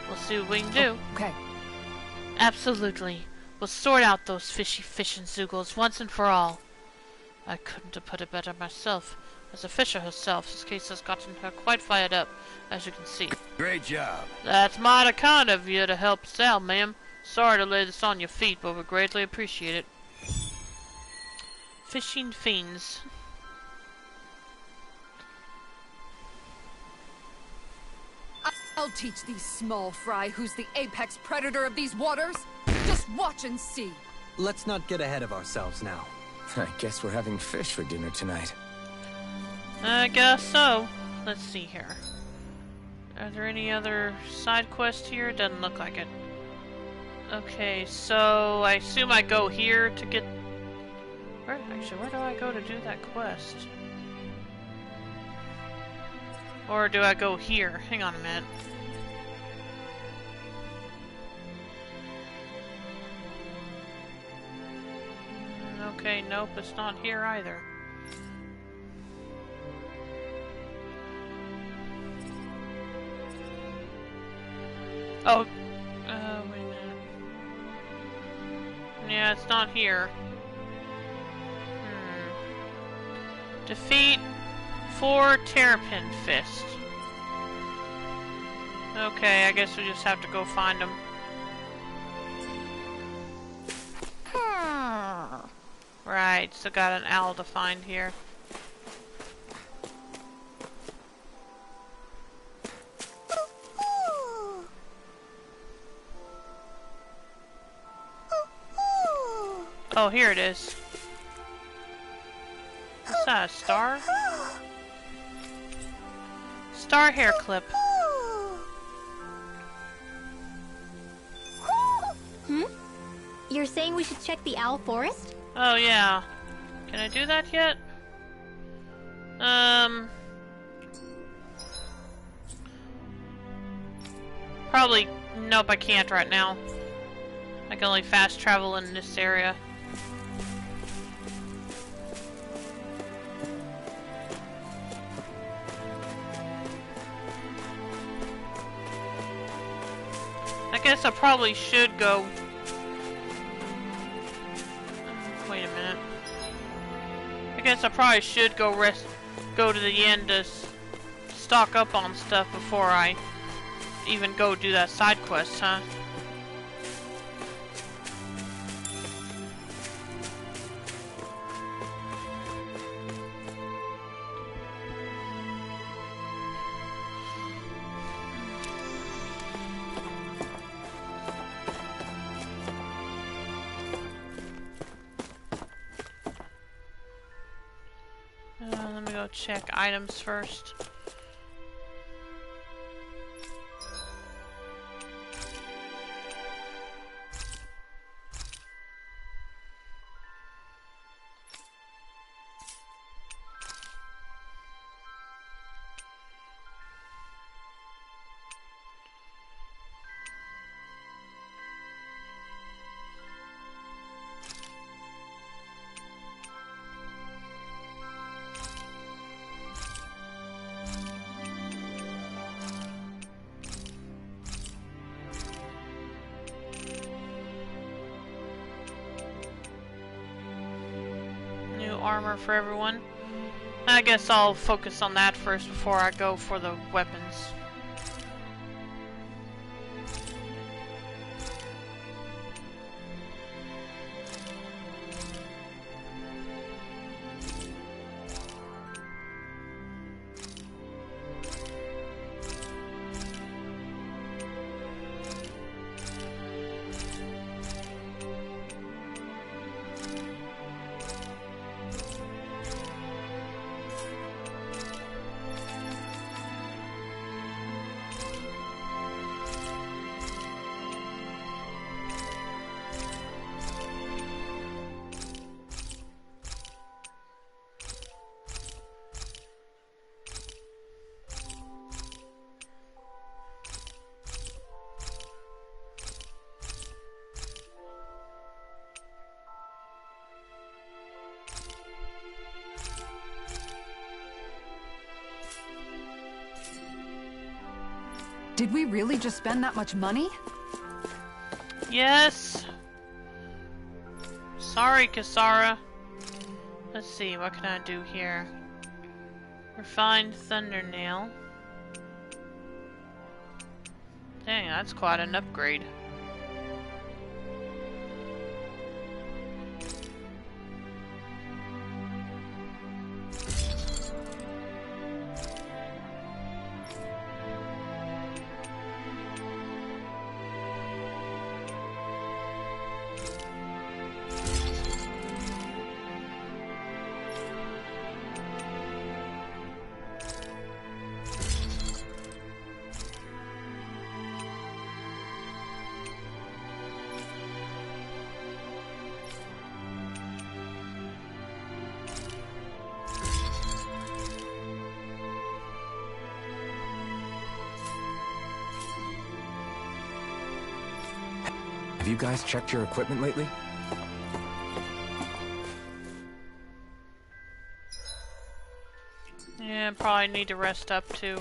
We'll see what we can do. Okay. Absolutely. We'll sort out those fishy fishing Zeugles once and for all. I couldn't have put it better myself. As a fisher herself, this case has gotten her quite fired up, as you can see. Great job. That's mighty kind of you to help us out, ma'am. Sorry to lay this on your feet, but we greatly appreciate it. Fishing fiends. I'll teach these small fry who's the apex predator of these waters. Just watch and see. Let's not get ahead of ourselves now. I guess we're having fish for dinner tonight. I guess so. Let's see here. Are there any other side quests here? Doesn't look like it. Okay, so I assume I go here to get... where do I go to do that quest? Or do I go here? Hang on a minute. Okay, nope, it's not here either. Oh, wait a minute. Yeah, it's not here. Defeat 4 Terrapin Fist. Okay, I guess we just have to go find them. Right, so got an owl to find here. Oh, here it is. Is that a star? Star hair clip. You're saying we should check the owl forest? Oh yeah. Can I do that yet? Probably, nope, I can't right now. I can only fast travel in this area. I guess I probably should go... wait a minute. I guess I probably should go to the end to stock up on stuff before I even go do that side quest, huh? check items first. Armor for everyone. I guess I'll focus on that first before I go for the weapons. Did we really just spend that much money? Yes. Sorry, Kasara. Let's see, what can I do here? Refined Thundernail. Dang, that's quite an upgrade. Have you guys checked your equipment lately? Yeah, probably need to rest up too.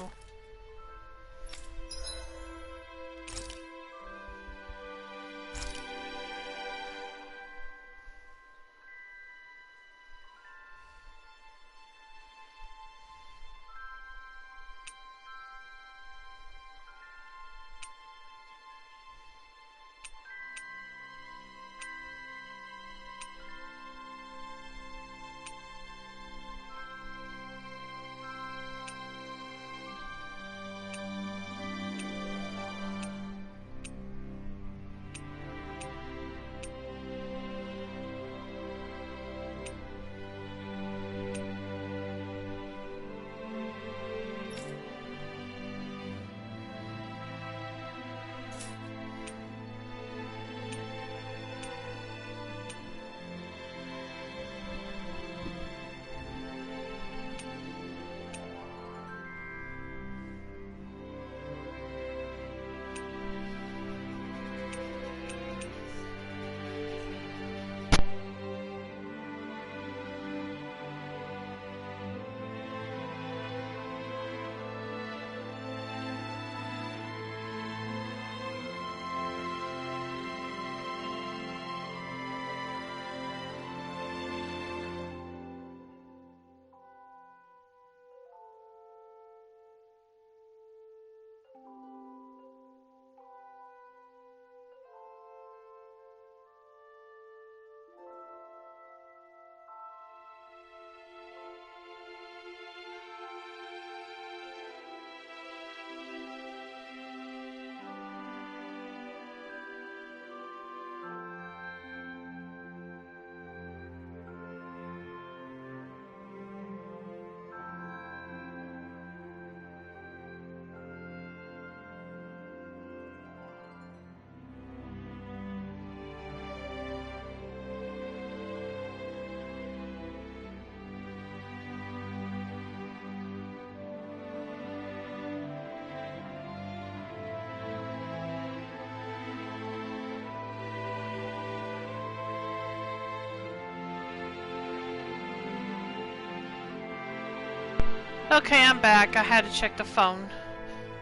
Okay, I'm back. I had to check the phone.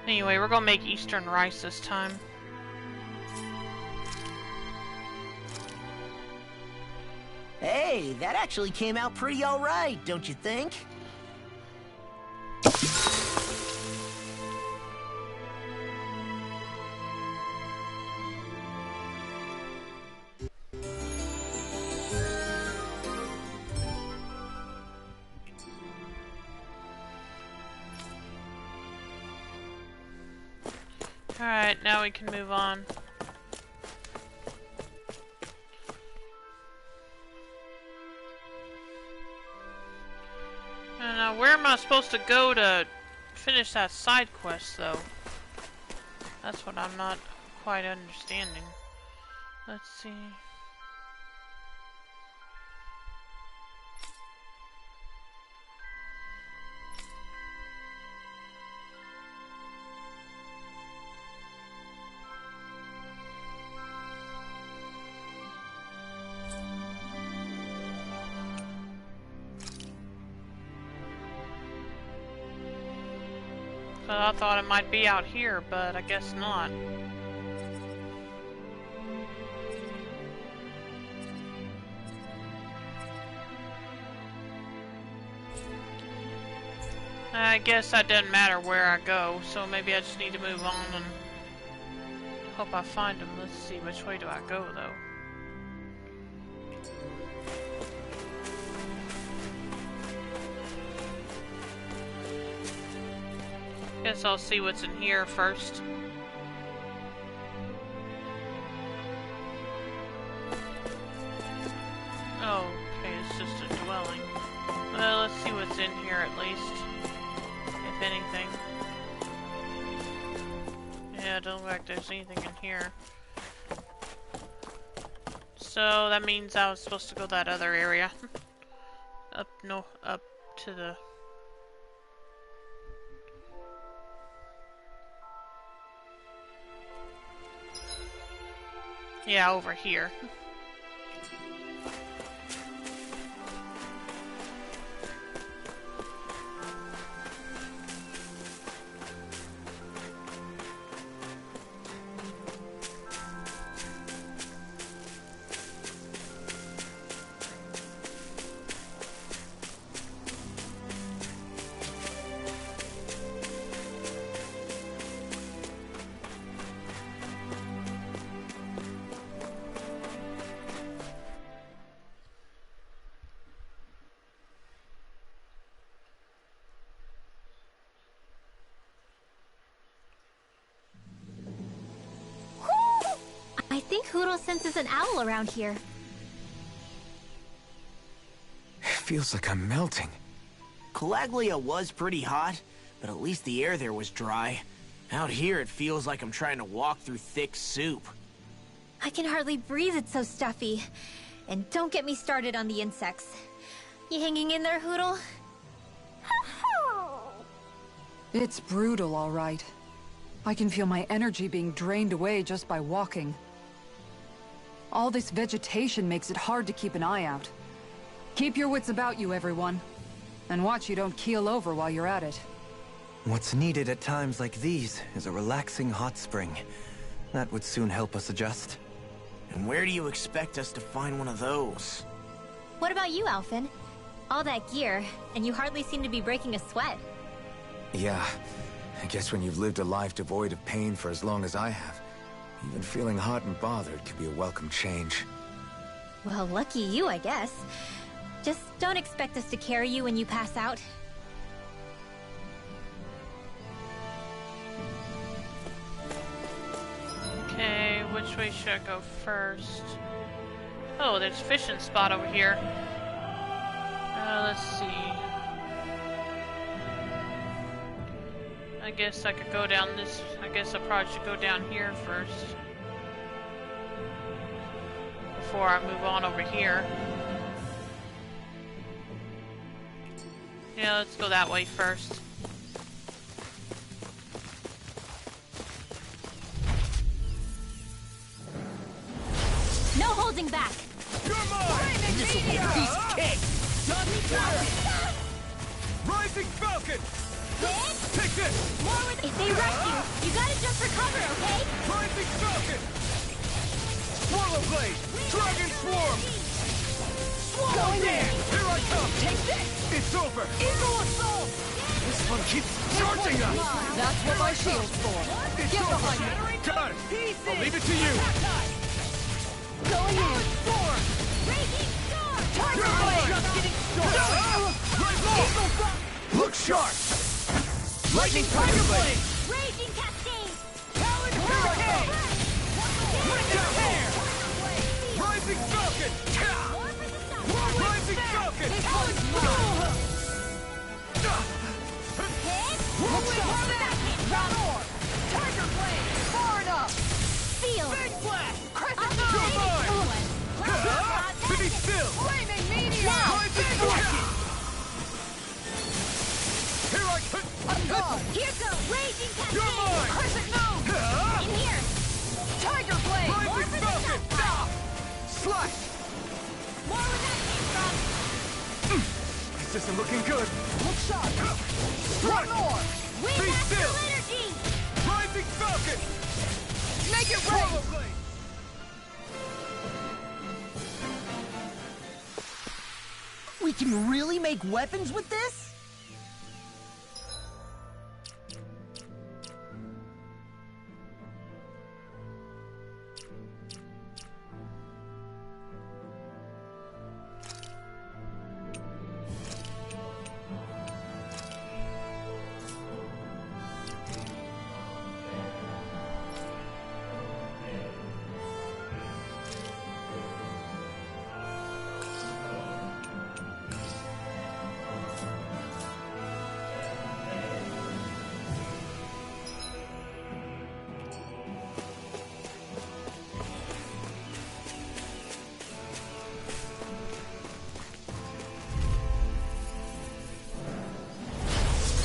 Anyway, we're gonna make Eastern rice this time. Hey, that actually came out pretty alright, don't you think? Alright, now we can move on. And where am I supposed to go to finish that side quest, though? That's what I'm not quite understanding. Let's see. I thought it might be out here, but I guess not. I guess that doesn't matter where I go, so maybe I just need to move on and hope I find them. Let's see, which way do I go, though? Guess I'll see what's in here first. Oh, okay, it's just a dwelling. Well, let's see what's in here at least. If anything. Yeah, it doesn't look like there's anything in here. So that means I was supposed to go that other area. Up to the... Yeah, over here. I think Hootle senses an owl around here. It feels like I'm melting. Calaglia was pretty hot, but at least the air there was dry. Out here, it feels like I'm trying to walk through thick soup. I can hardly breathe, it's so stuffy. And don't get me started on the insects. You hanging in there, Hootle? It's brutal, all right. I can feel my energy being drained away just by walking. All this vegetation makes it hard to keep an eye out. Keep your wits about you, everyone. And watch you don't keel over while you're at it. What's needed at times like these is a relaxing hot spring. That would soon help us adjust. And where do you expect us to find one of those? What about you, Alphen? All that gear, and you hardly seem to be breaking a sweat. Yeah, I guess when you've lived a life devoid of pain for as long as I have, even feeling hot and bothered could be a welcome change. Well, lucky you, I guess. Just don't expect us to carry you when you pass out. Okay, which way should I go first? Oh, there's a fishing spot over here. Let's see. I guess I could go down this... I guess I probably should go down here first. Before I move on over here. Yeah, let's go that way first. No holding back! You're mine! This will be a piece of cake! Rising Falcon! Hit! Take this! More with. If they rush you, you gotta jump for cover, okay? Rising Falcon! Swallow Blade! Dragon Swarm! Swallow Dance! Here I come! Take this! It's over! Eagle Assault! This one keeps charging us! That's what my shield's for. It's Get over! behind me. Got it! I'll leave it to you! Going in. Storm! Raging Storm! Tiger Blade! Just getting started! Look sharp! Lightning Tiger Blade! Raging Cascade! Talon Hurricane! Window Hair! Rising Falcon! Rising Falcon! Tiger Blade! Far enough! Field! Big Flash! Crescent You're mine! Be still! Flaming meteor! Rising Falcon! Here I come! I'm gone! Here goes Raging Cascade! You're mine! Crescent moon! In here! Tiger Blade! Rising Falcon! Slash! More where that came from! This isn't looking good. Look sharp! Run! More! Wind Be Astral still! Energy! Rising Falcon! Make it Swallow rain! Blade! We can really make weapons with this?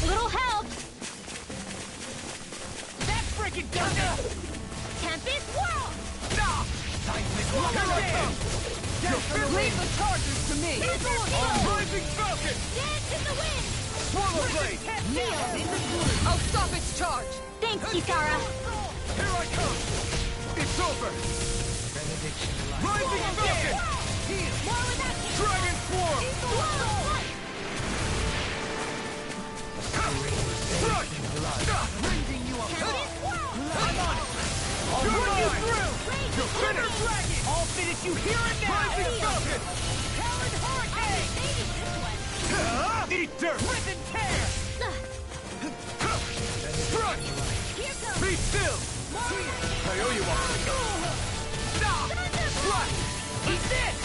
Little help! That's freaking thunder! Tempest Whirl! Here I come! Leave the chargers to me! Rising Falcon! Dance in the wind! Swallow Blade! I'll stop its charge! Thanks, Kisara! Here I come! It's over! Rising Falcon! More where that came Dragon Swarm! Rush! Tempest Whirl! You're mine! You're finished! I'll finish you here and now! Rising Falcon! Talon Hurricane! Eat dirt! Rip and tear! Run! Here goes! Be still! I owe you one. Slash! Eat this!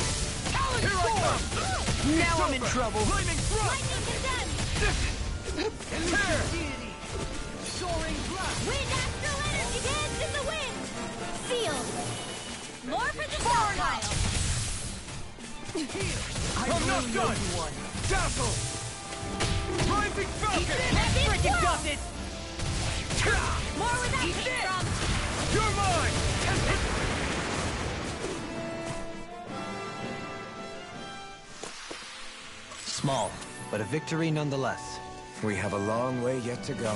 Talon Here I Storm! come! Now It's I'm in over. trouble. Lightning Thrust! Lightning Condemned! Tear! Soaring blast! Wind Astral Energy! Dance in the wind! Field! More for the stockpile! I'm not done! Dazzle! Rising Falcon! That Frickin' does it! More where that came from! You're mine! Small, but a victory nonetheless. We have a long way yet to go.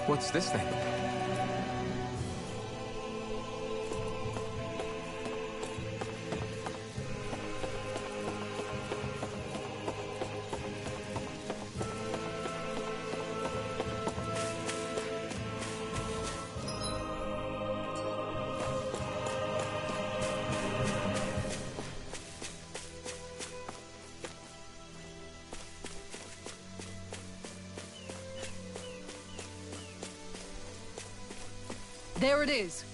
What's this thing? There it is.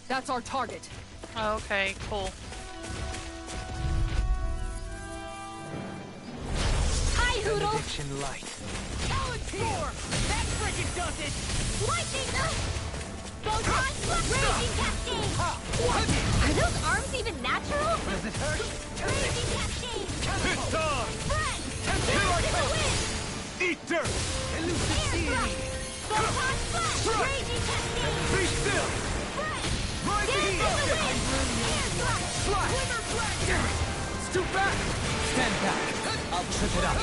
That's our target. Okay, cool. Hi, Hoodle! Benediction light. Talon Storm! That frickin' does it! Lightning! Photon! Raging Cascade! Are those arms even natural? Does it hurt? Raging Cascade! It's on! Friend! Here I come! Eat dirt! Be still! Rising Falcon! Slash! It's too fast! Stand back. I'll trip it up.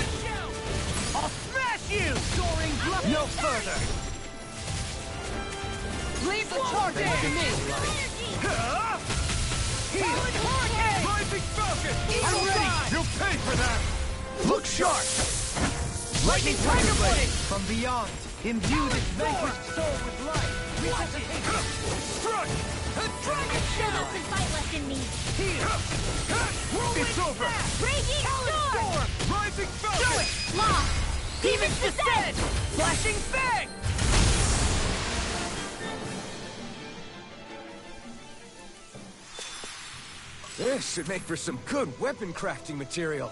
I'll smash you! Soaring blood! No further! Leave the charges to me! Rising Falcon! I'm ready! You'll pay for that! Look sharp! Lightning Tiger Blade! From beyond, imbue this vanquished soul with life. Strike! Dragon Shadow can fight less than me. It's over! Raging Storm! Rising Falcon! Lost! Demon's Descent! Flashing Fang! This should make for some good weapon crafting material.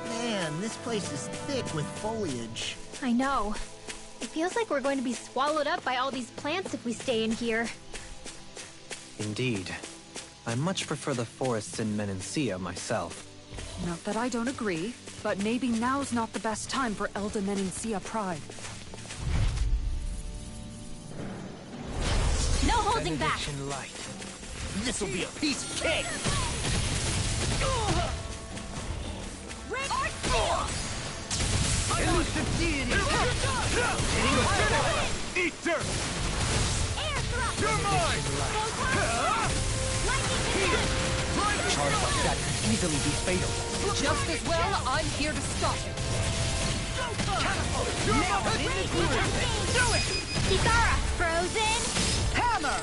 Man, this place is thick with foliage. I know. It feels like we're going to be swallowed up by all these plants if we stay in here. Indeed. I much prefer the forests in Menancia myself. Not that I don't agree, but maybe now's not the best time for Elda Menancia Pride. No holding back! Benediction light. This'll be a piece of cake! Elusive deity! Eat dirt! Air thrust! You're mine! Charge like that could easily be fatal. Just as well, I'm here to stop it. Do it! Kikara! Frozen! Hammer!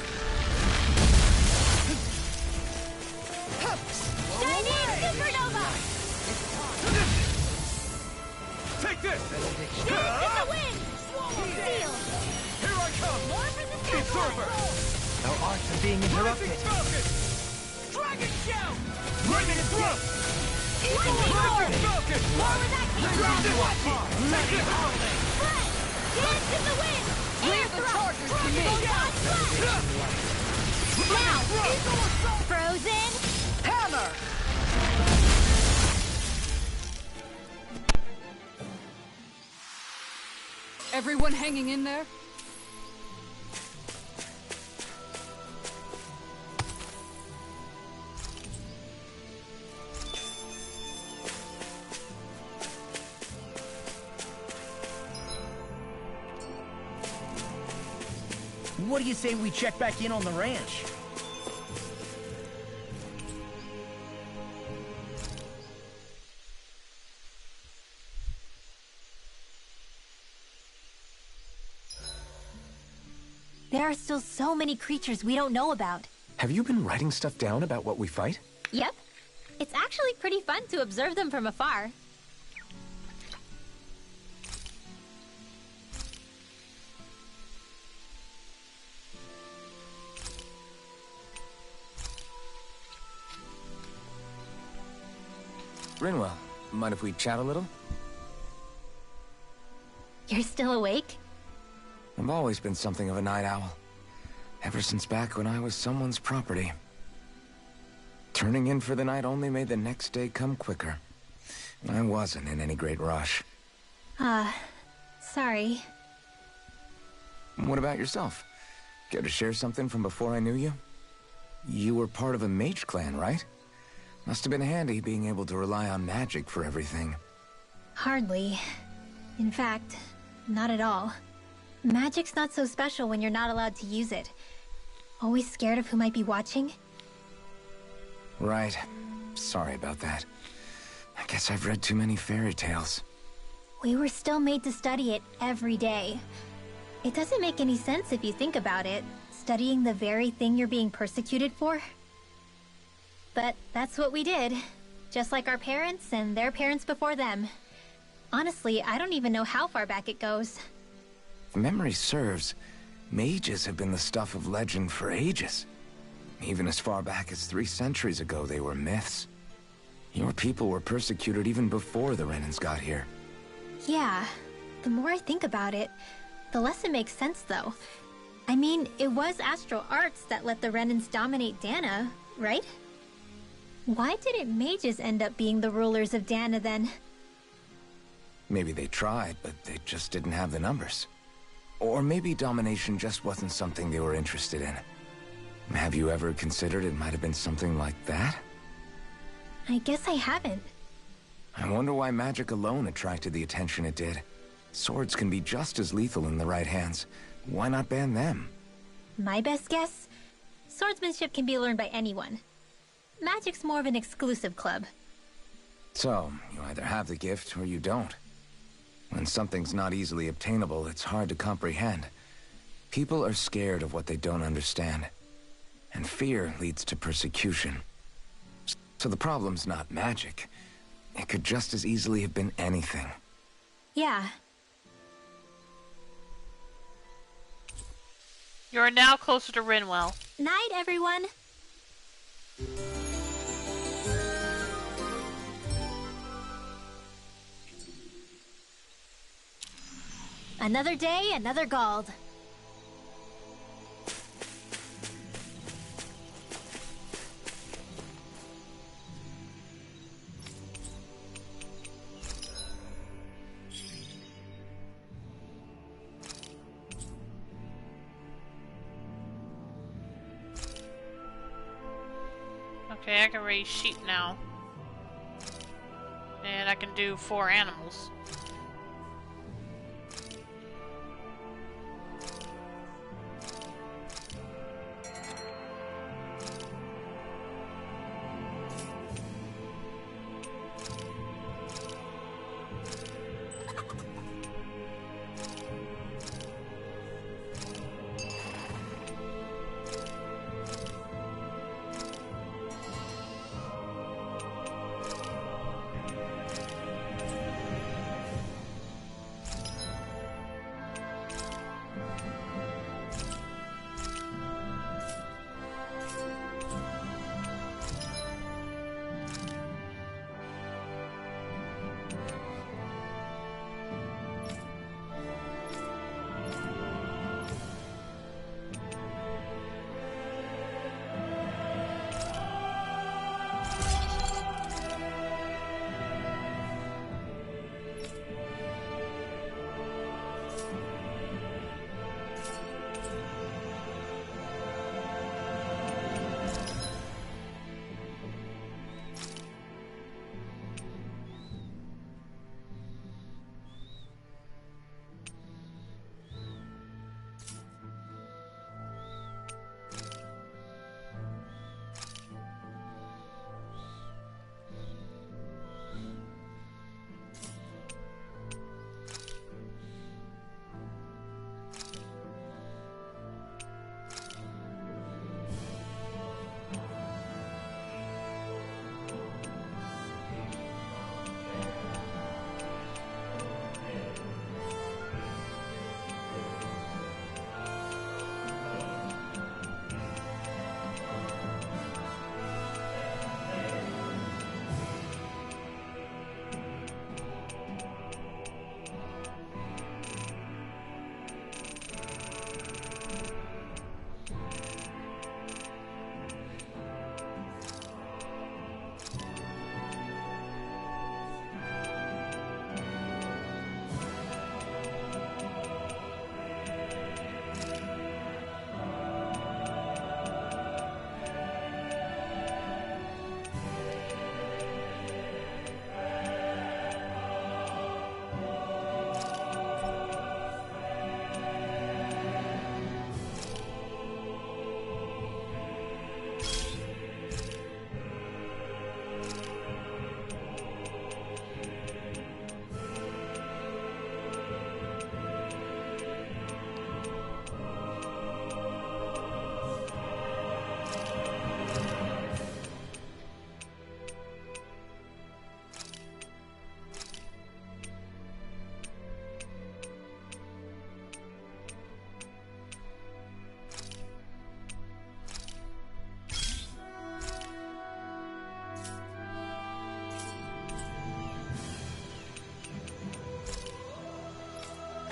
Shining Supernova! Take this! Dance in the wind! Seal! Here I come! It's over! No art of being interrupted. Rising Falcon! Dragon Shout! Lightning Thrust! Lightning Rising Falcon! More with that Ground it! Take it! Fred! Dance in the wind! Air Leave the thrust! chargers to me! Now! Frozen! Hammer! Everyone hanging in there? What do you say we check back in on the ranch? There are still so many creatures we don't know about. Have you been writing stuff down about what we fight? Yep. It's actually pretty fun to observe them from afar. Rinwell, mind if we chat a little? You're still awake? I've always been something of a night owl. Ever since back when I was someone's property. Turning in for the night only made the next day come quicker. I wasn't in any great rush. Sorry. What about yourself? Care to share something from before I knew you? You were part of a mage clan, right? Must have been handy being able to rely on magic for everything. Hardly. In fact, not at all. Magic's not so special when you're not allowed to use it. Always scared of who might be watching? Right. Sorry about that. I guess I've read too many fairy tales. We were still made to study it every day. It doesn't make any sense if you think about it, studying the very thing you're being persecuted for. But that's what we did. Just like our parents and their parents before them. Honestly, I don't even know how far back it goes. If memory serves, mages have been the stuff of legend for ages. Even as far back as 3 centuries ago, they were myths. Your people were persecuted even before the Renans got here. Yeah, The more I think about it, the less it makes sense, though. I mean, it was Astral Arts that let the Renans dominate Dana, right? Why didn't mages end up being the rulers of Dana then? Maybe they tried, but they just didn't have the numbers. Or maybe domination just wasn't something they were interested in. Have you ever considered it might have been something like that? I guess I haven't. I wonder why magic alone attracted the attention it did. Swords can be just as lethal in the right hands. Why not ban them? My best guess? Swordsmanship can be learned by anyone. Magic's more of an exclusive club. So, you either have the gift or you don't. When something's not easily obtainable, it's hard to comprehend. People are scared of what they don't understand. And fear leads to persecution. So the problem's not magic. It could just as easily have been anything. Yeah. You are now closer to Rinwell. Night, everyone! Another day, another Gald. Okay, I can raise sheep now. And I can do 4 animals.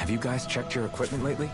Have you guys checked your equipment lately?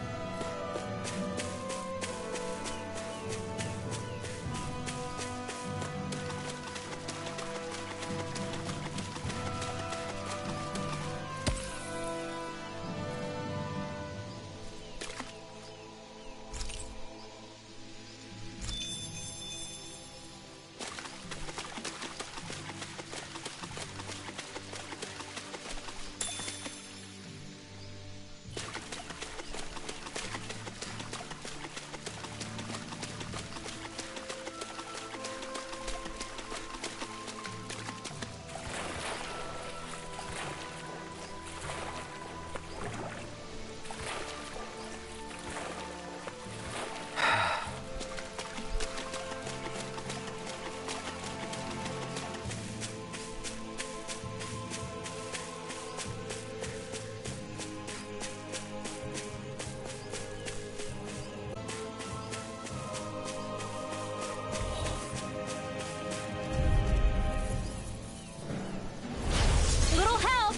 Little help!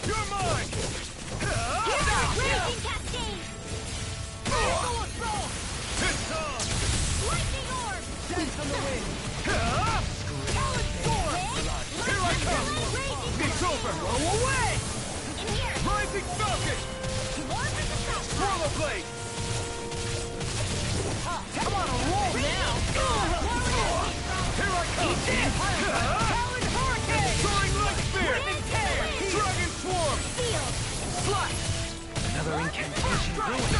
You're mine! Raging Cascade! Full assault! It's on! Lightning Orb! Dance on the wind! Talon Storm! Here I come! It's over! Go away! In here! Rising Falcon! More for the south! Swallow Blade! I'm on a roll now! Here I come! Talon Hurricane! Soaring Light Spear! Dragon Swarm! Field! Slut! Another incantation ruined.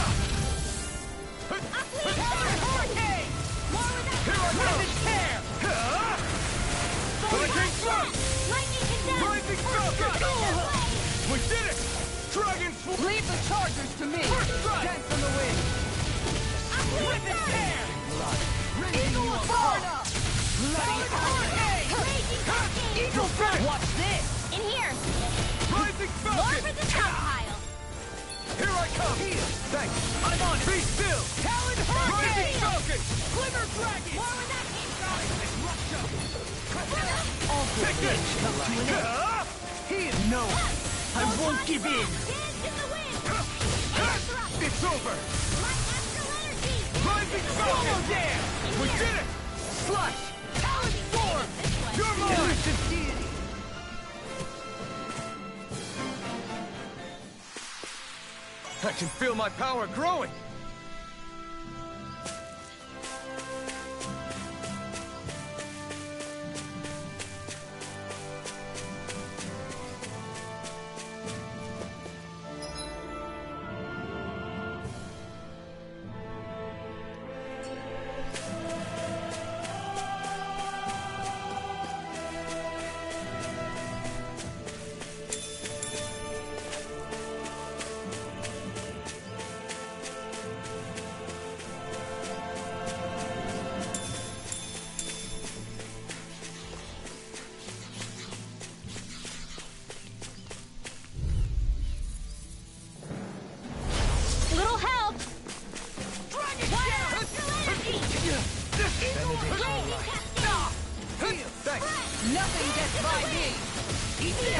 Talon Hurricane! More with that! Here I come! Tear! Hurricane Thrust! Lightning Condemned! Rising Falcon! We did it! Dragon Swarm! Leave the chargers to me! Dance on the wind! Rip and tear! Eagle of Varna! Talon Hurricane! Raging Cascade! Eagle Breath! Watch this! In here! Rising More Falcon! for the stockpile! Here I come! Thanks! I'm on it! Be still! Talon Rising Hurricane! Falcon! Glimmer Dragon! More where that came from! Take this! No! I won't give in! Dance in the wind! Air thrust! It's over! Light astral energy! Rising Falcon! We did it! Slush! Talon Storm! You're mine! Elusive deity! I can feel my power growing! Little help! Water astral energy! Raging Cascade! Thanks! Nothing gets by me! Eat this!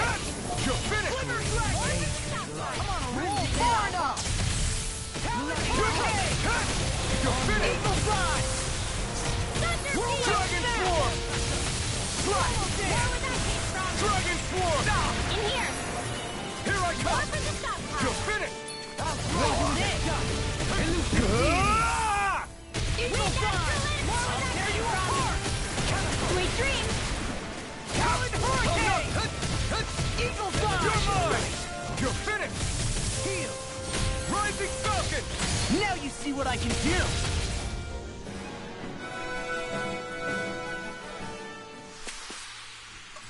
You're finished! Glimmer Dragon! I'm on a roll! Varna! Talon Hurricane! You're finished! Eagle Fly! Thunder Field! Dragon Swarm! More where that came from! Dragon Swarm! In here! Here I More come! for the stockpile! You're finished! Watch this! Ah! Eagle Fly! More where that came from! Sweet dreams! Talon Hurricane! Eagle Fly! You're mine! You're finished! Heal! Rising Falcon! Now you see what I can do!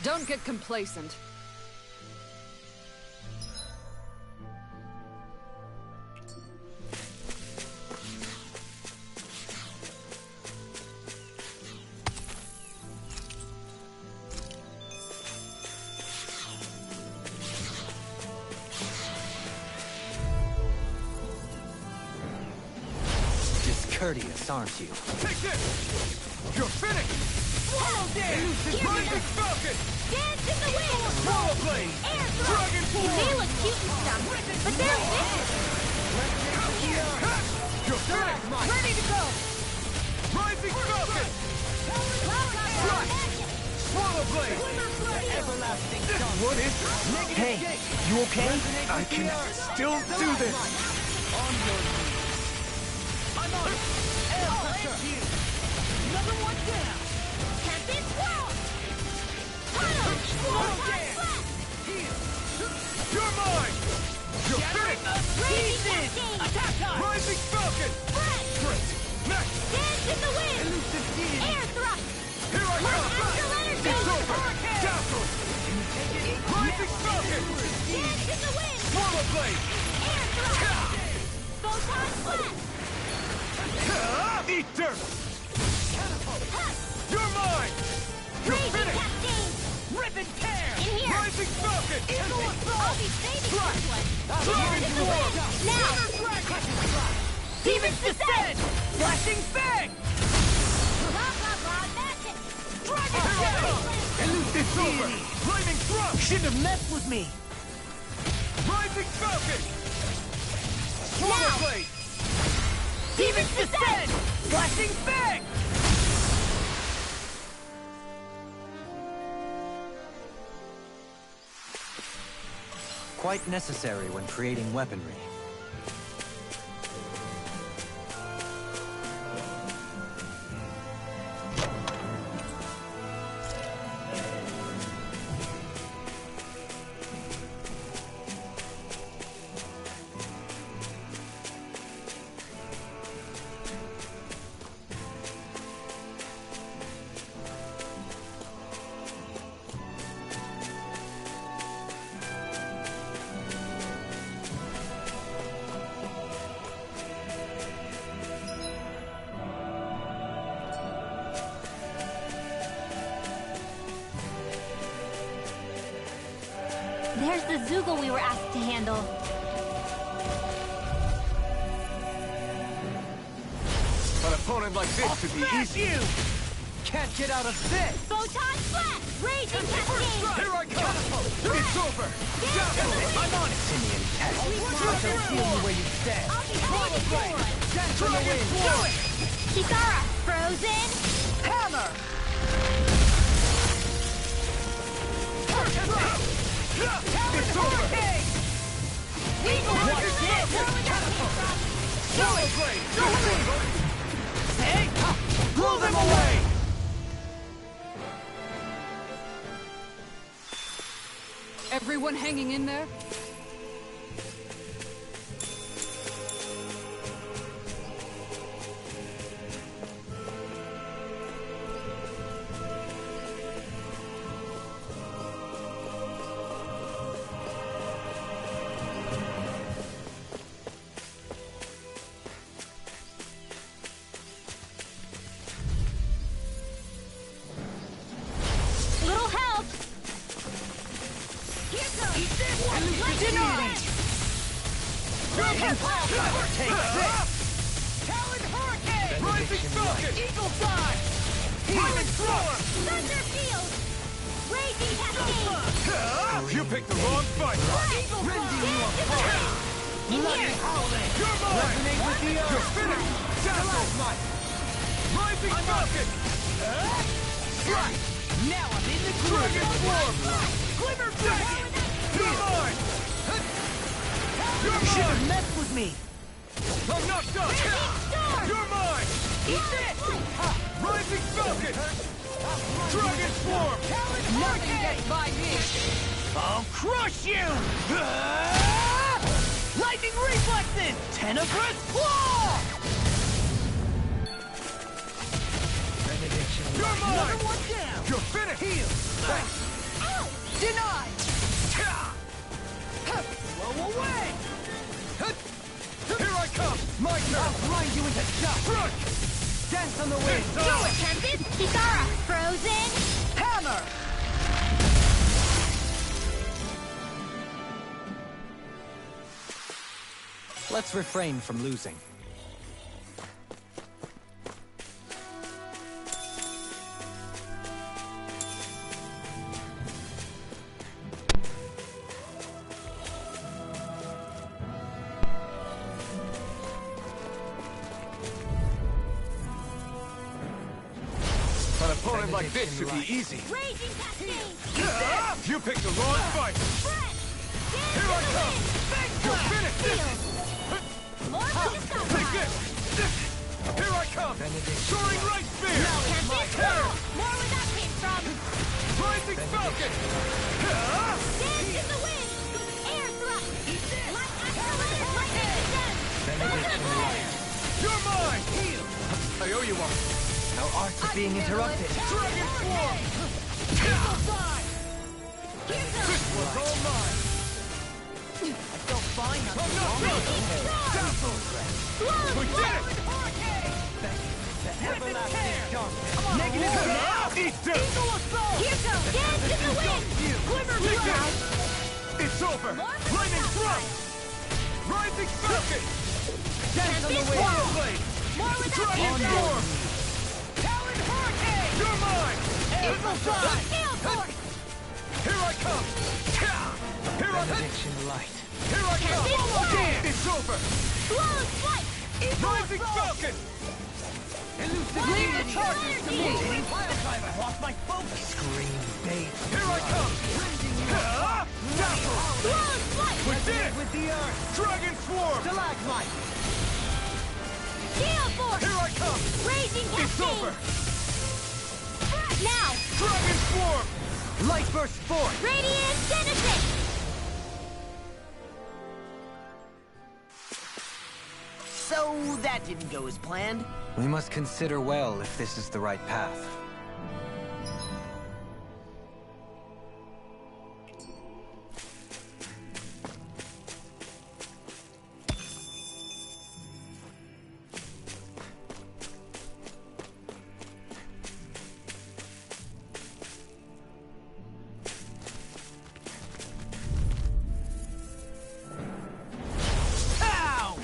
Don't get complacent. Discourteous, aren't you? Take this! You're finished! Swallow dare! Rising Falcon! Dance in the wind! Swallow Blade! Air Dragon thrust! They Form! may look cute and stuff, but they're vicious! You're finished! Ready to go! Rising Falcon! Swallow Blade! This one is... Hey, you okay? I can still do this! Another one down! Tempest Swirl! You're mine! You're finished! Raging Cascade! Attack time! Rising Falcon! Fresh! Great! Next! Dance in the wind! Air thrust! Here I come! Astral energy! It's over! Dazzle! Rising Falcon! Dance in the wind! Swallow Blade! Air thrust! Photon blast! Eat dirt! You're mine! You're Raging finished! Cascade! Rip and tear! In here! Rising Falcon! I'll be saving this one! Dragon Dance in the Form! wind! Now! Demons descend! Flashing Fang! Blah blah blah magic! Dragon Form! It's over! Flaming Thrust! Shouldn't have messed with me. Rising Falcon! Swallow Now! Blade! Demons descend! Flashing Fang! Quite necessary when creating weaponry. There's the Zoogle we were asked to handle. An opponent like this could be easy. you! Can't get out of this! Photon blast! Raging Cascade! Here I come! It's over! I'm on it! Simeon Tech. I'll feel you where you stand. I'll be saving this one! Dance in the wind! Do it! Kisara, frozen! Hammer! It's over! Watch this! Swallow Blade! Hey! Blow them away! Everyone hanging in there? Little help! Here goes! Denied! Take this! Talon Hurricane! Rising Falcon! Eagle Dive! Flaming Thrower! Thunder Field! Raging Cascade! You picked the wrong fight! Eagle Fly! In here! You're mine! Resonate with the earth. You're finished! Dazzle! Rising Falcon! Strike! Now I'm in the Dragon Form! Glimmer Dragon! You're mine! You're You should have mine! messed with me! I'm not done! Storm! You're mine! Eat this! Rising Falcon! Dragon Form! Nothing gets by me! I'll crush you! Lightning reflexes! Tenebrous claw! You're mine! Another one down! You're finished! Heal! Ow! Denied! Blow away! Here I come! My turn! I'll grind you into dust! Strike! Dance on the wind! It's on! Tempest! Kisara, frozen! Hammer! Let's refrain from losing. like this should be easy. Raging Cascade! You picked the wrong fight! Fresh! Here I come! You're finished! More for the Take this! Here I come! Soaring Light Spear! Cool! More where that came from! Rising Falcon! Dance in the wind! Air thrust! Light accelerated lightning descends! You're mine! I owe you one. Our arts are being interrupted. Dragon Swarm! This was all mine! Don't find I'm not done! Dazzle! We did it! everlasting darkness. Negative! Eat dirt! Kirito! Dance in the wind! Quiver cloud! It's over! Lightning Thrust! Rising Falcon! Dance on the wind! Swallow Blade! More where that Dragon came from! Storm! Talon Hurricane! You're mine! Gale force! Here I come! Here I come! Benediction light. Here I come! Tempest It's over! Swallow's flight! Rising Falcon! Leave the charges to me! Lost my focus. Scream, babe. Here I come! Dazzle! Swallow's flight! We did it! With the earth. Dragon Swarm! Stalagmite. Gale force! Here I come! Raging It's over! Cascade! Now! Dragon Swarm! Light burst forth. Radiant Genesis! So that didn't go as planned. We must consider well if this is the right path. Ow!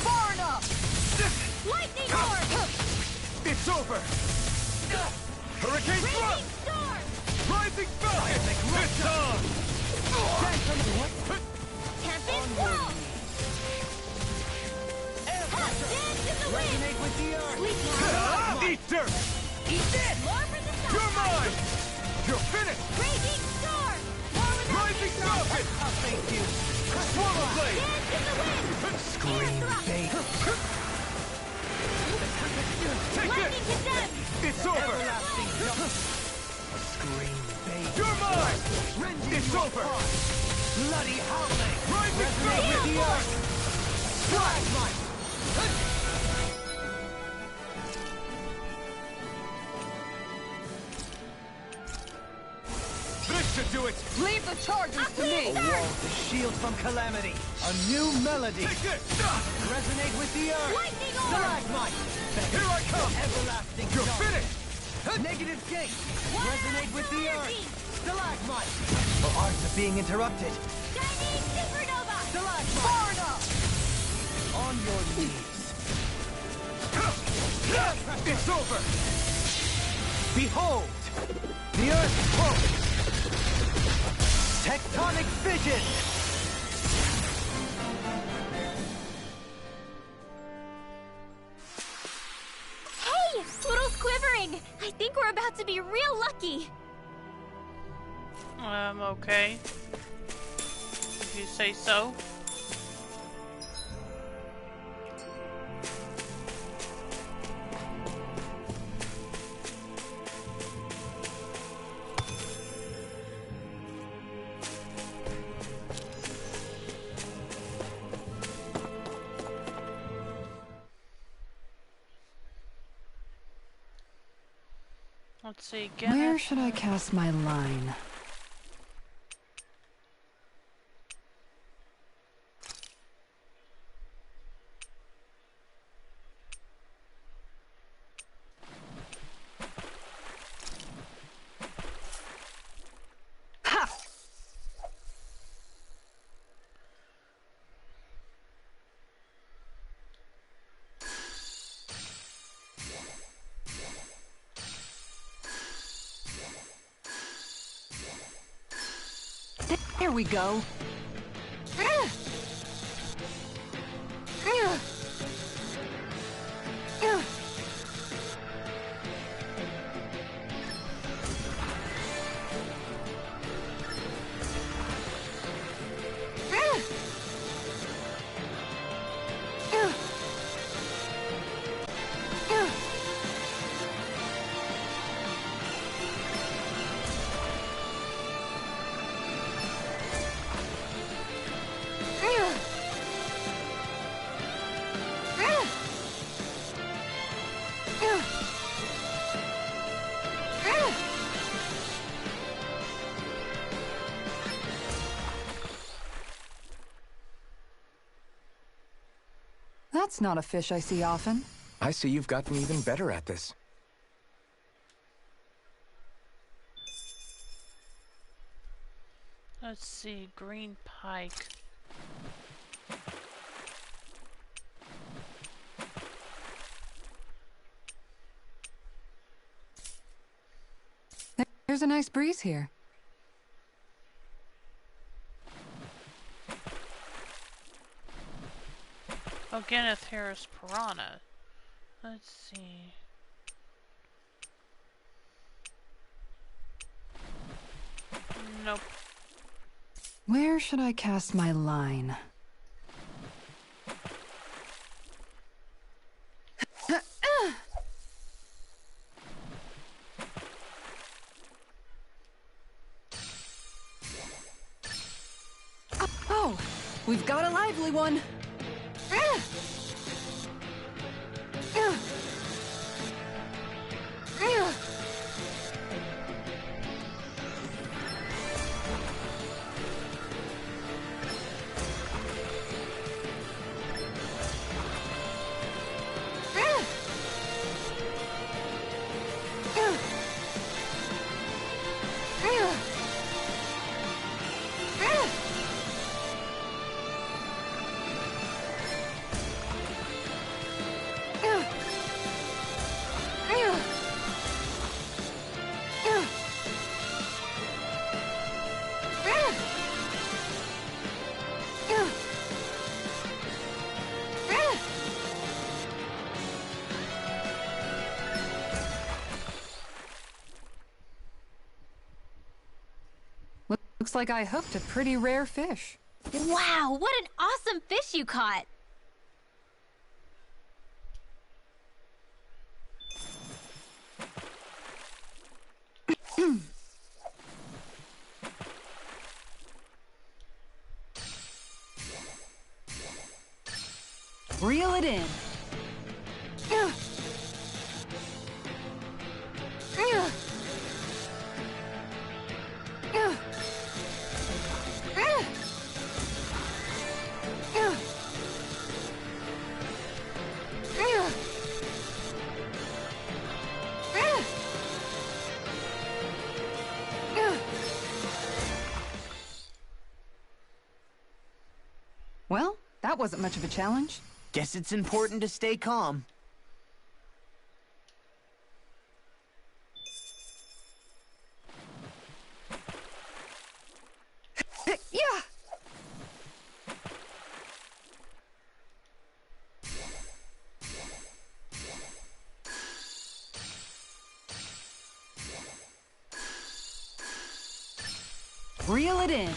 Far enough. Lightning Orb! It's over! Hurricane Raging Thrust! Storm! Rising Falcon! It's on! Tempest Wall! Dance in the wind! With the earth. Sleep now! Eat dirt! Eat this! More for the sun! You're mine! You're finished! Raging Storm! More with that Rising came from! Falcon! Thank you. Swallow Blade! Dance in the wind! Scream, babe. Take Lightning this! condemned! It's over! Scream, babe. You're mine! It's over! Bloody howling. Rising Falcon! With the earth. Stalagmite. This should do it! Leave the charges to me! The shield from calamity. A new melody. Take this! Resonate with the earth. Lightning Orb! Stalagmite. Here I come! Everlasting You're dark. finished! Negative gate. Water Resonate with the energy! earth. Stalagmite. Our arts are being interrupted. Shining Supernova! Stalagmite. Far enough. On your knees. It's over! Behold, the earth quotes. Tectonic vision. Hey! Swiddle's quivering! I think we're about to be real lucky! Okay. If you say so. Let's see, Where should I cast my line? Ha! There we go. That's not a fish I see often. I see you've gotten even better at this. Let's see, green pike. There's a nice breeze here. Organotherus piranha. Let's see. Nope. Where should I cast my line? Oh, we've got a lively one. Looks like I hooked a pretty rare fish. Wow, what an awesome fish you caught! Reel it in. Well, that wasn't much of a challenge. Guess it's important to stay calm. Yeah! Reel it in.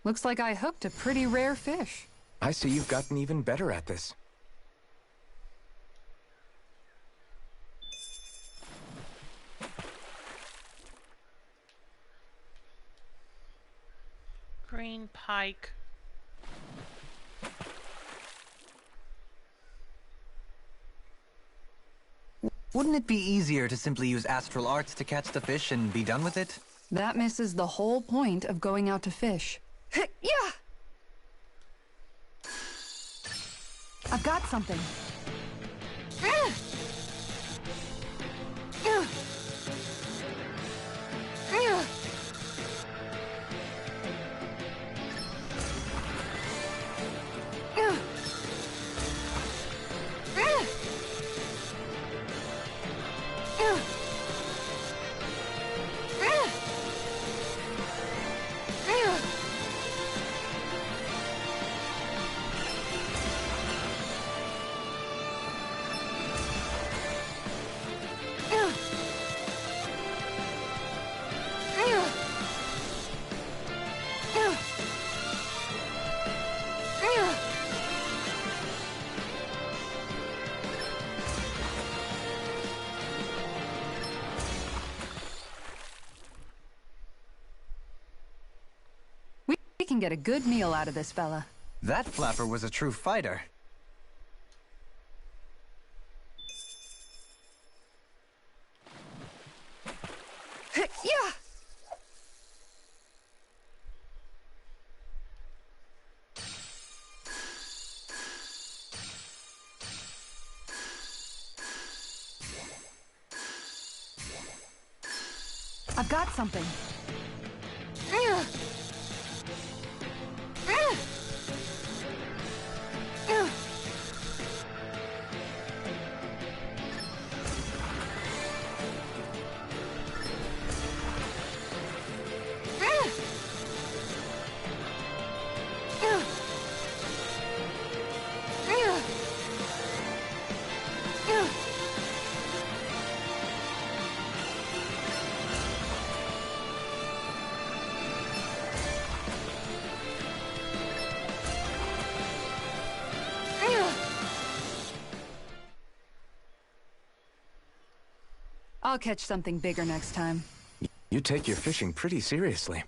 Looks like I hooked a pretty rare fish. I see you've gotten even better at this. Green pike. Wouldn't it be easier to simply use astral arts to catch the fish and be done with it? That misses the whole point of going out to fish. Yeah! I've got something. can get a good meal out of this fella. That flapper was a true fighter. Yeah! I've got something. I'll catch something bigger next time. You take your fishing pretty seriously.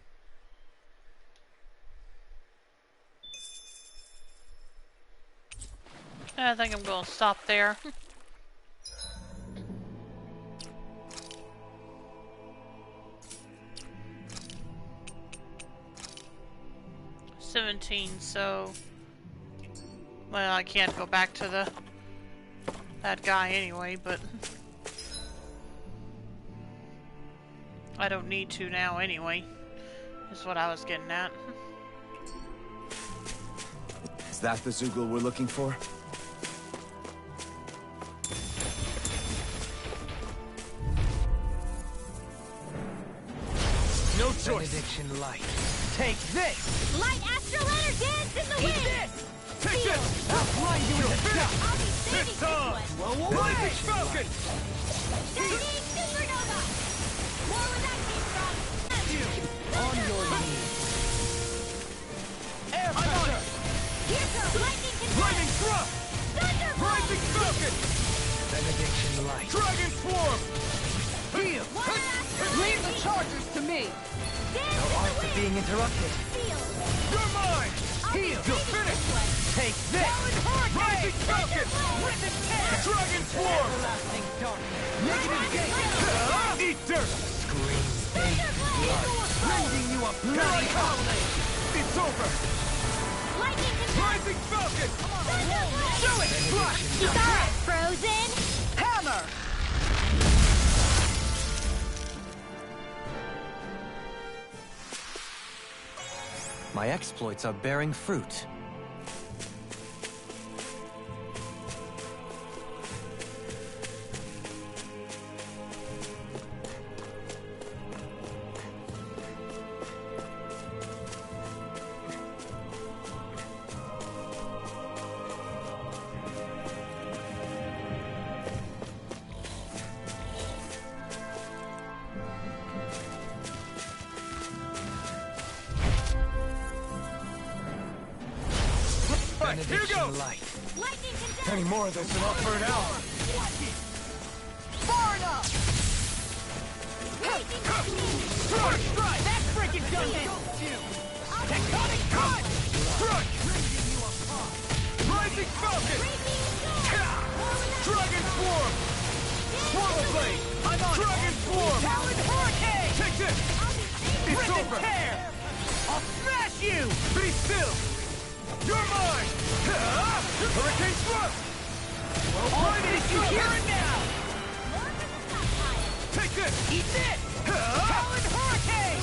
I think I'm gonna stop there. 17, so... Well, I can't go back to that guy anyway, but... I don't need to now anyway, is what I was getting at. Is that the Zoogle we're looking for? No choice. Benediction light. Take this! Light astral dance in the wind! This! Take this! I'll blind you with the finish! I'll be saving This time! this Whoa, Lightning Falcon! Shining supernova! More where that came from! On your knees. Air Pressure! Here goes lightning control! Lightning Thrust! Thunderbolt! Rising Falcon! Benediction light. Dragon Swarm! Heal! Water astral Leave the charges to me! Dance No in art the of wind! being interrupted. Field! You're mine! I'll be Heal! saving You're finished! this one! Take this. Rising Falcon! Rip and tear! Dragon Swarm! Everlasting darkness. Negative gate! Eat dirt! Scream big blood. Rending you a Here I bloody come! howling. It's over! Lightning control! Rising Falcon! Thunderbolt! Do it! Flash! You got it, Frozen! Hammer! My exploits are bearing fruit. Right, here Benediction goes! light. Lightning control! Any more of this and I'll burn out! Far enough! Lightning control! Strike! Strike! That freaking does it! Tectonic cut! Strike! Rising Falcon! Dragon Swarm! Swallow Blade! I'm on Dragon Swarm! Talon Hurricane! Take this! It's Rip and over! tear! I'll smash you! Be still! You're mine! Hurricane Thrust! I'll finish you here and now! Take this! Eat this! Talon Hurricane!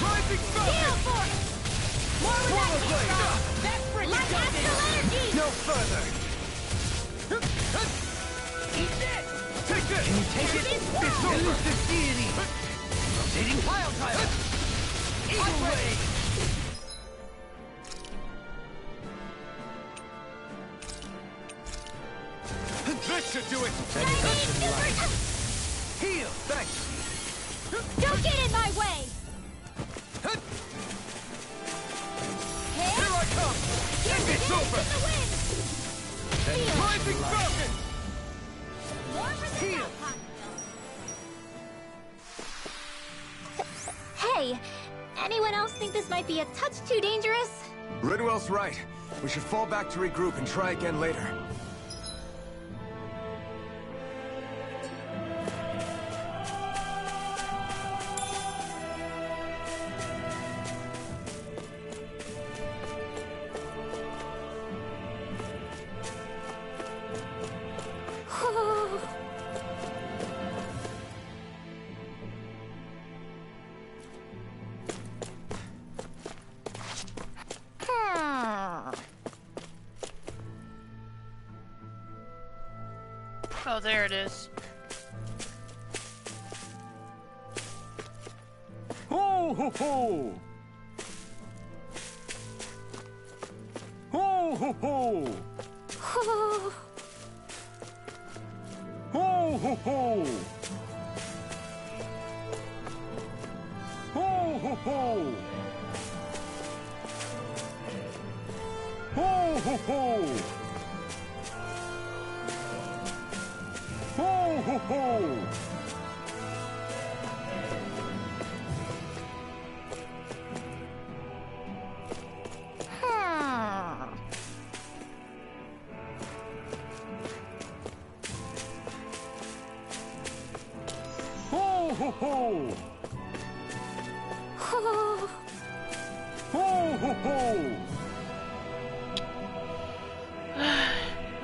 Rising Steel Falcon! Force! More where Swallow that Blade! came from! That freaking Light does astral it! energy! No further! Eat this! Take this! Can you take it? It's over! Elusive deity. Rotating pile tile. Eagle ray. This should do it! Benediction light. Heal! Thanks! Don't get in my way! Here I come! It's over! In the wind! Rising Falcon! More for the Heal. Hey, Anyone else think this might be a touch too dangerous? Ridwell's right. We should fall back to regroup and try again later. Oh, there it is. Ho ho ho! Ho ho ho! Ho ho ho! Ho ho ho! Ho ho ho! Ho ho ho! Ho ho ho! Ho ho ho! Ho ho ho!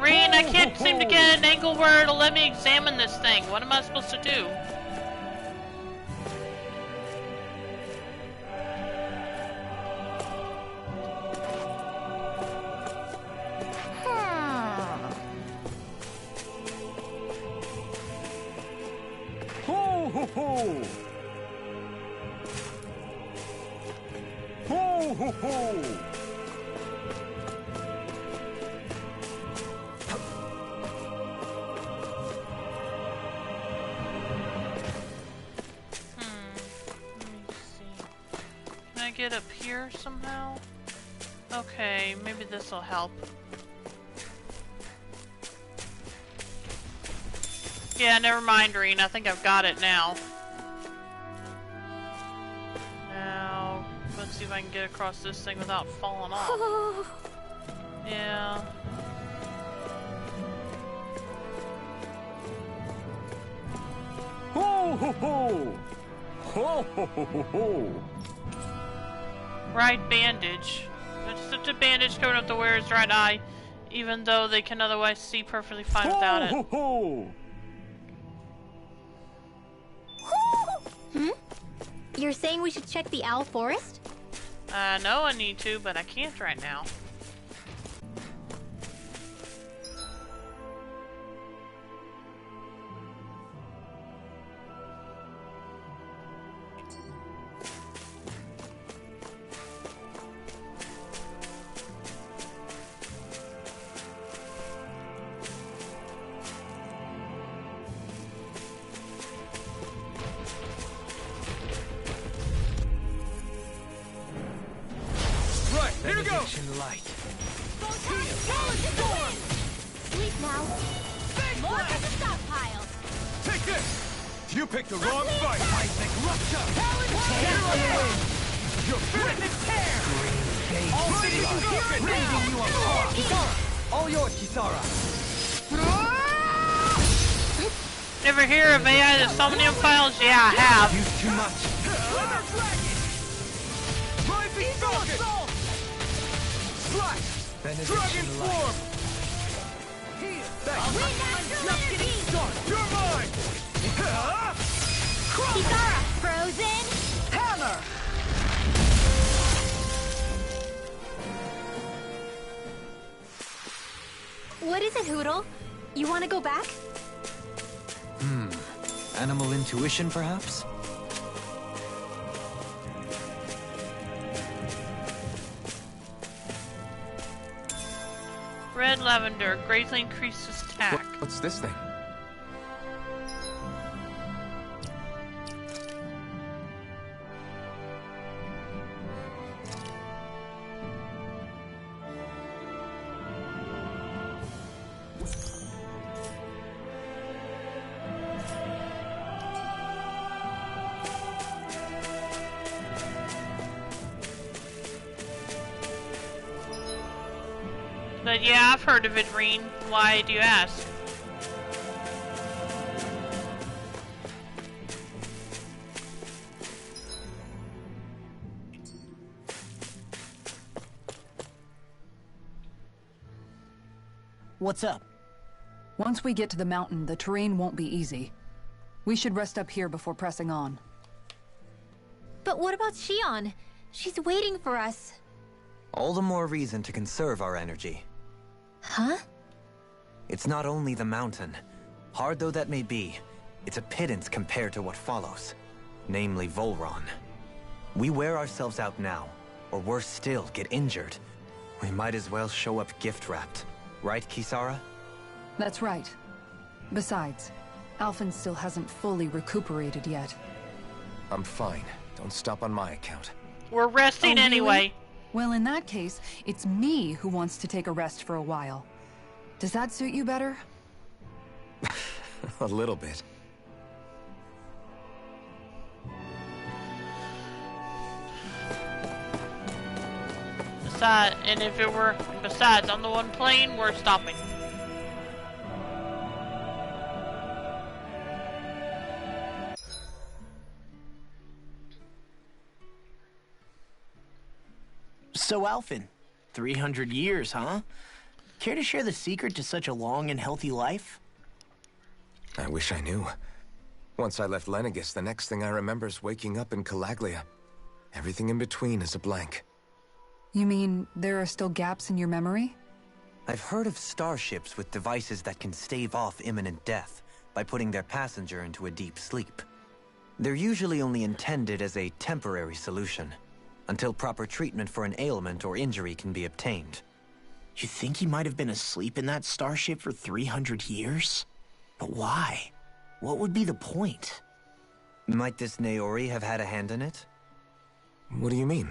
Rean, I can't seem to get an angle where it'll let me examine this thing. What am I supposed to do? Ho ho ho! Ho ho ho! Get up here somehow? Okay, maybe this will help. Yeah, never mind, Rean. I think I've got it now. Now, let's see if I can get across this thing without falling off. Yeah. Ho ho ho! Ho ho ho ho ho! Right bandage. It's such a bandage covering up the wearer's right eye, even though they can otherwise see perfectly fine without it. Ho ho ho! Hmm? You're saying we should check the Owl Forest? I know I need to, but I can't right now. Here we go! Light. Sleep now. More for the stockpile. Take this! You picked the wrong fight! Seismic rupture! You're finished! Tear! All cities broken! Raising you apart! Kisara! All yours, Kisara! Ever hear of AI the Somnium Files? Yeah, I have. Use too much. Rising Falcon! Slash! Dragon Form! You're mine! Kisara, frozen. Hammer! What is it, Hootle? You want to go back? Animal intuition, perhaps? Red lavender greatly increases attack. What's this thing? But yeah, I've heard of it, Reen. Why do you ask? What's up? Once we get to the mountain, the terrain won't be easy. We should rest up here before pressing on. But what about Shion? She's waiting for us. All the more reason to conserve our energy. Huh? It's not only the mountain. Hard though that may be, it's a pittance compared to what follows. Namely Volron. We wear ourselves out now, or worse still, get injured. We might as well show up gift-wrapped. Right, Kisara? That's right. Besides, Alphen still hasn't fully recuperated yet. I'm fine. Don't stop on my account. We're resting Oh, really? anyway. Well, in that case, it's me who wants to take a rest for a while. Does that suit you better? A little bit. Besides, I'm the one playing, we're stopping. So, Alphen, 300 years, huh? Care to share the secret to such a long and healthy life? I wish I knew. Once I left Lenegis, the next thing I remember is waking up in Calaglia. Everything in between is a blank. You mean there are still gaps in your memory? I've heard of starships with devices that can stave off imminent death by putting their passenger into a deep sleep. They're usually only intended as a temporary solution, until proper treatment for an ailment or injury can be obtained. You think he might have been asleep in that starship for 300 years? But why? What would be the point? Might this Naori have had a hand in it? What do you mean?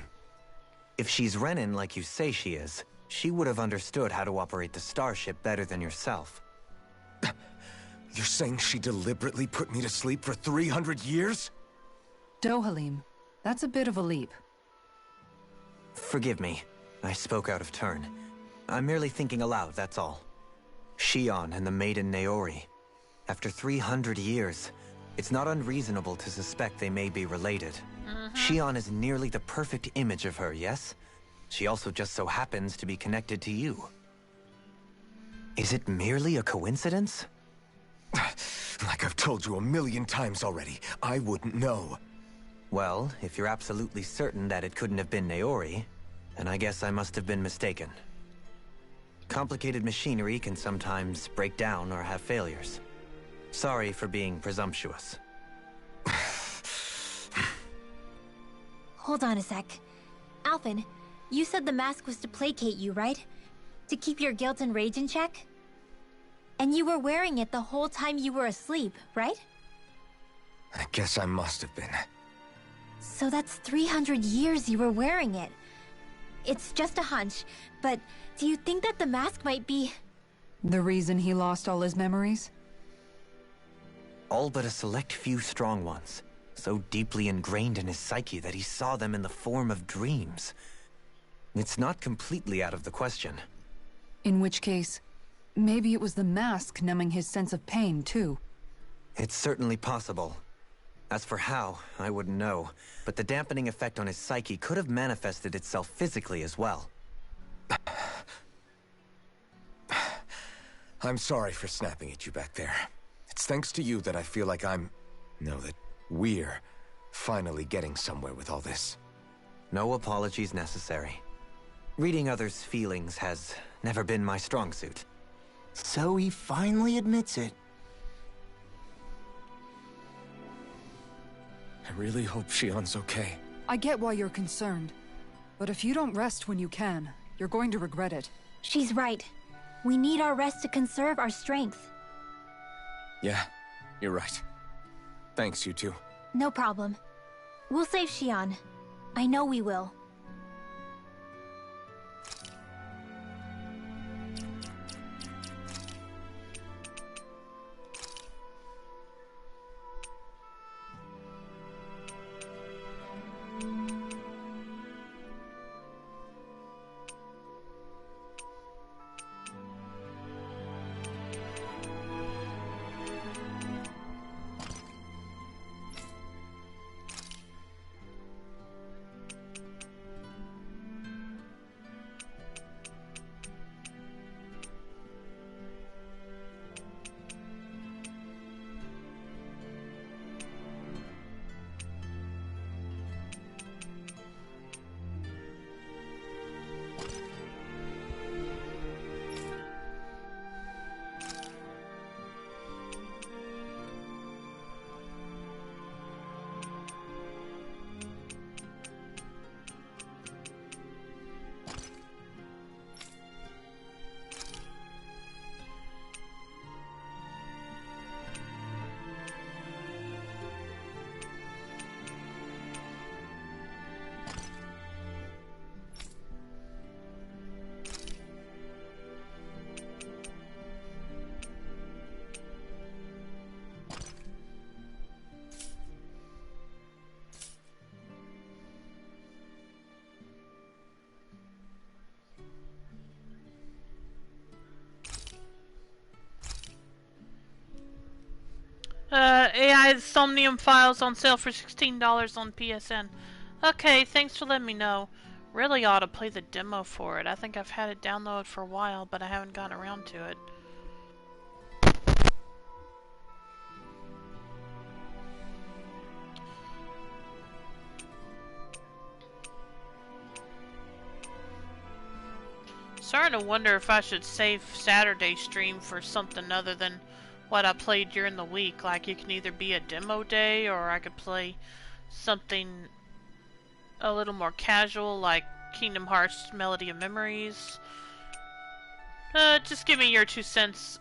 If she's Renin like you say she is, she would have understood how to operate the starship better than yourself. You're saying she deliberately put me to sleep for 300 years? Dohalim, that's a bit of a leap. Forgive me. I spoke out of turn. I'm merely thinking aloud, that's all. Shion and the maiden Naori. After 300 years, it's not unreasonable to suspect they may be related. Shion is nearly the perfect image of her, yes? She also just so happens to be connected to you. Is it merely a coincidence? Like I've told you 1,000,000 times already, I wouldn't know. Well, if you're absolutely certain that it couldn't have been Naori, then I guess I must have been mistaken. Complicated machinery can sometimes break down or have failures. Sorry for being presumptuous. Hold on a sec. Alphen, you said the mask was to placate you, right? To keep your guilt and rage in check? And you were wearing it the whole time you were asleep, right? I guess I must have been. So that's 300 years you were wearing it. It's just a hunch, but do you think that the mask might be... The reason he lost all his memories? All but a select few strong ones, so deeply ingrained in his psyche that he saw them in the form of dreams. It's not completely out of the question. In which case, maybe it was the mask numbing his sense of pain, too. It's certainly possible. As for how, I wouldn't know, but the dampening effect on his psyche could have manifested itself physically as well. I'm sorry for snapping at you back there. It's thanks to you that I feel like that we're finally getting somewhere with all this. No apologies necessary. Reading others' feelings has never been my strong suit. So he finally admits it. I really hope Shion's okay. I get why you're concerned. But if you don't rest when you can, you're going to regret it. She's right. We need our rest to conserve our strength. Yeah, you're right. Thanks, you two. No problem. We'll save Shion. I know we will. AI Somnium files on sale for $16 on PSN. Okay, thanks for letting me know. Really ought to play the demo for it. I think I've had it downloaded for a while, but I haven't gotten around to it. Starting to wonder if I should save Saturday stream for something other than what I played during the week. Like, it can either be a demo day, or I could play something a little more casual, like Kingdom Hearts Melody of Memories. Just give me your 2 cents.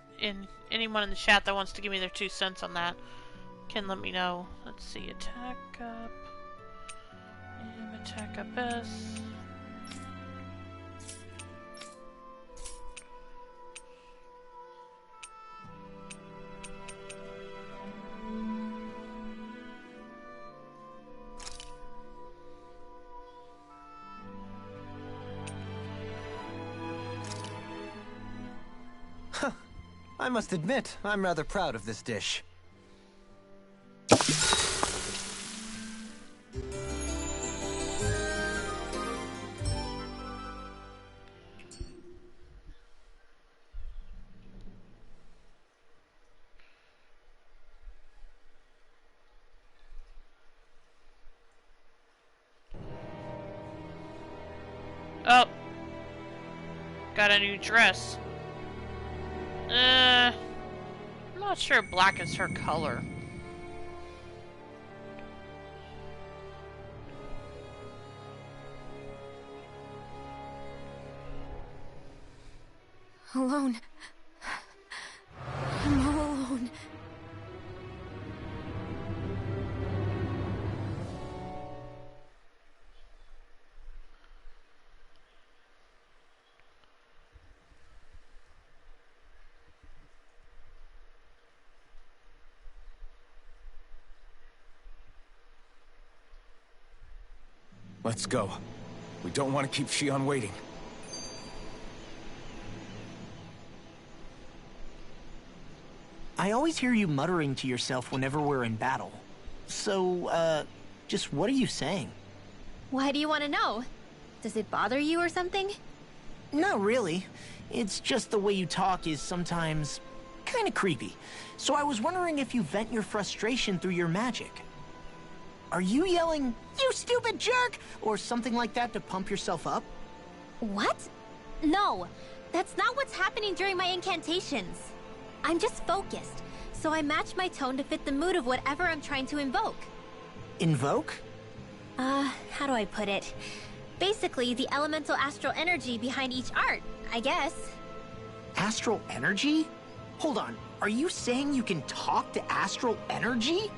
Anyone in the chat that wants to give me their 2 cents on that can let me know. Let's see, attack up. Attack up S. I must admit, I'm rather proud of this dish. Oh. Got a new dress. I'm not sure black is her color. Alone. I'm all alone. Let's go. We don't want to keep Shion waiting. I always hear you muttering to yourself whenever we're in battle. So, just what are you saying? Why do you want to know? Does it bother you or something? Not really. It's just the way you talk is sometimes kind of creepy. So I was wondering if you vent your frustration through your magic. Are you yelling, "You stupid jerk," or something like that to pump yourself up? What? No, that's not what's happening during my incantations. I'm just focused, so I match my tone to fit the mood of whatever I'm trying to invoke. Invoke? How do I put it? Basically, the elemental astral energy behind each art, I guess. Astral energy? Hold on, are you saying you can talk to astral energy?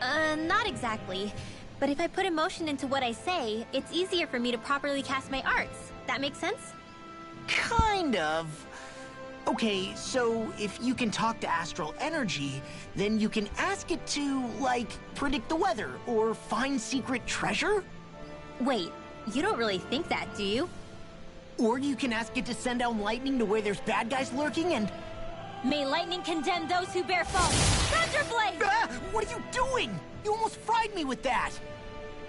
Not exactly. But if I put emotion into what I say, it's easier for me to properly cast my arts. That makes sense? Kind of. Okay, so if you can talk to astral energy, then you can ask it to, like, predict the weather or find secret treasure? Wait, you don't really think that, do you? Or you can ask it to send down lightning to where there's bad guys lurking and... May lightning condemn those who bear false! Thunderblade! Ah, what are you doing? You almost fried me with that!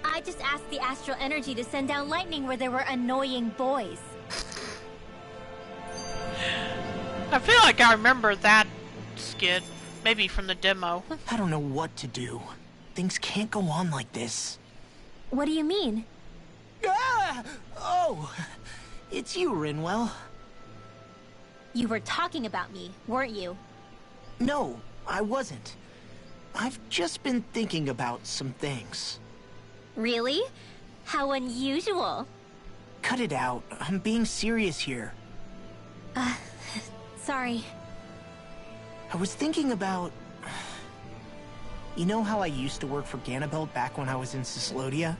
I just asked the astral energy to send down lightning where there were annoying boys. I feel like I remember that skit. Maybe from the demo. I don't know what to do. Things can't go on like this. What do you mean? Ah! Oh! It's you, Rinwell. You were talking about me, weren't you? No, I wasn't. I've just been thinking about some things. Really? How unusual. Cut it out. I'm being serious here. Sorry. I was thinking about... You know how I used to work for Ganabelt back when I was in Cyslodia?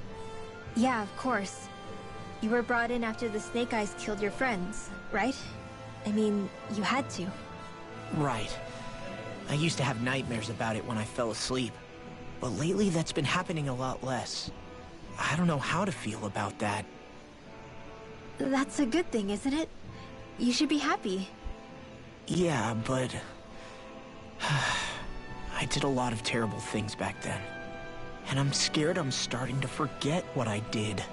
Yeah, of course. You were brought in after the Snake Eyes killed your friends, right? I mean, you had to. Right. I used to have nightmares about it when I fell asleep. But lately that's been happening a lot less. I don't know how to feel about that. That's a good thing, isn't it? You should be happy. Yeah, but... I did a lot of terrible things back then. And I'm scared I'm starting to forget what I did.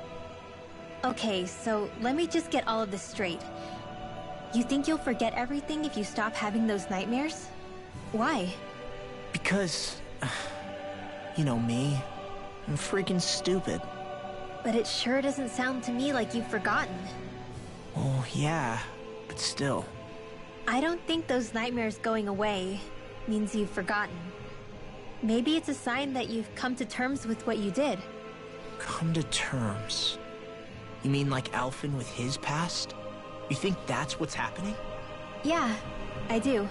Okay, so let me just get all of this straight. You think you'll forget everything if you stop having those nightmares? Why? Because, you know me, I'm freaking stupid. But it sure doesn't sound to me like you've forgotten. Well, yeah, but still. I don't think those nightmares going away means you've forgotten. Maybe it's a sign that you've come to terms with what you did. Come to terms? You mean like Alphen with his past? You think that's what's happening? Yeah, I do.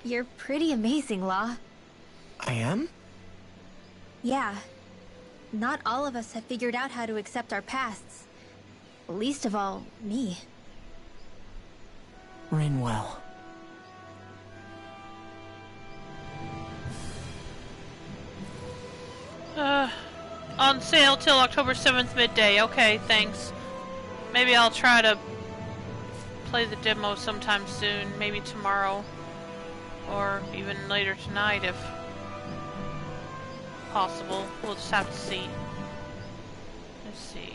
You're pretty amazing, Law. I am? Yeah. Not all of us have figured out how to accept our pasts. Least of all, me. Rinwell. On sale till October 7th midday. Okay, thanks. Maybe I'll try to play the demo sometime soon. Maybe tomorrow. Or even later tonight if possible. We'll just have to see. Let's see.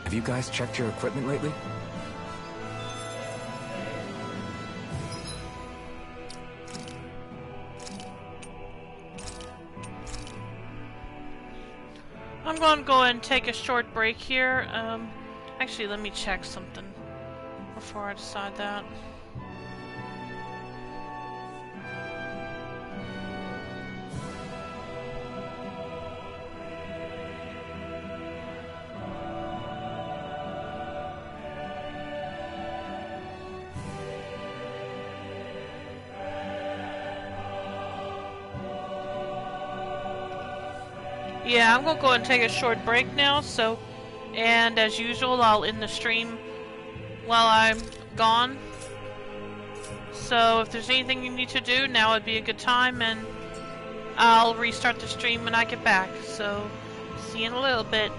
Have you guys checked your equipment lately? I'm going to go and take a short break here. Actually, let me check something before I decide that. Yeah, I'm gonna go and take a short break now, and as usual, I'll end the stream while I'm gone. So if there's anything you need to do, now would be a good time, and I'll restart the stream when I get back. So, see you in a little bit.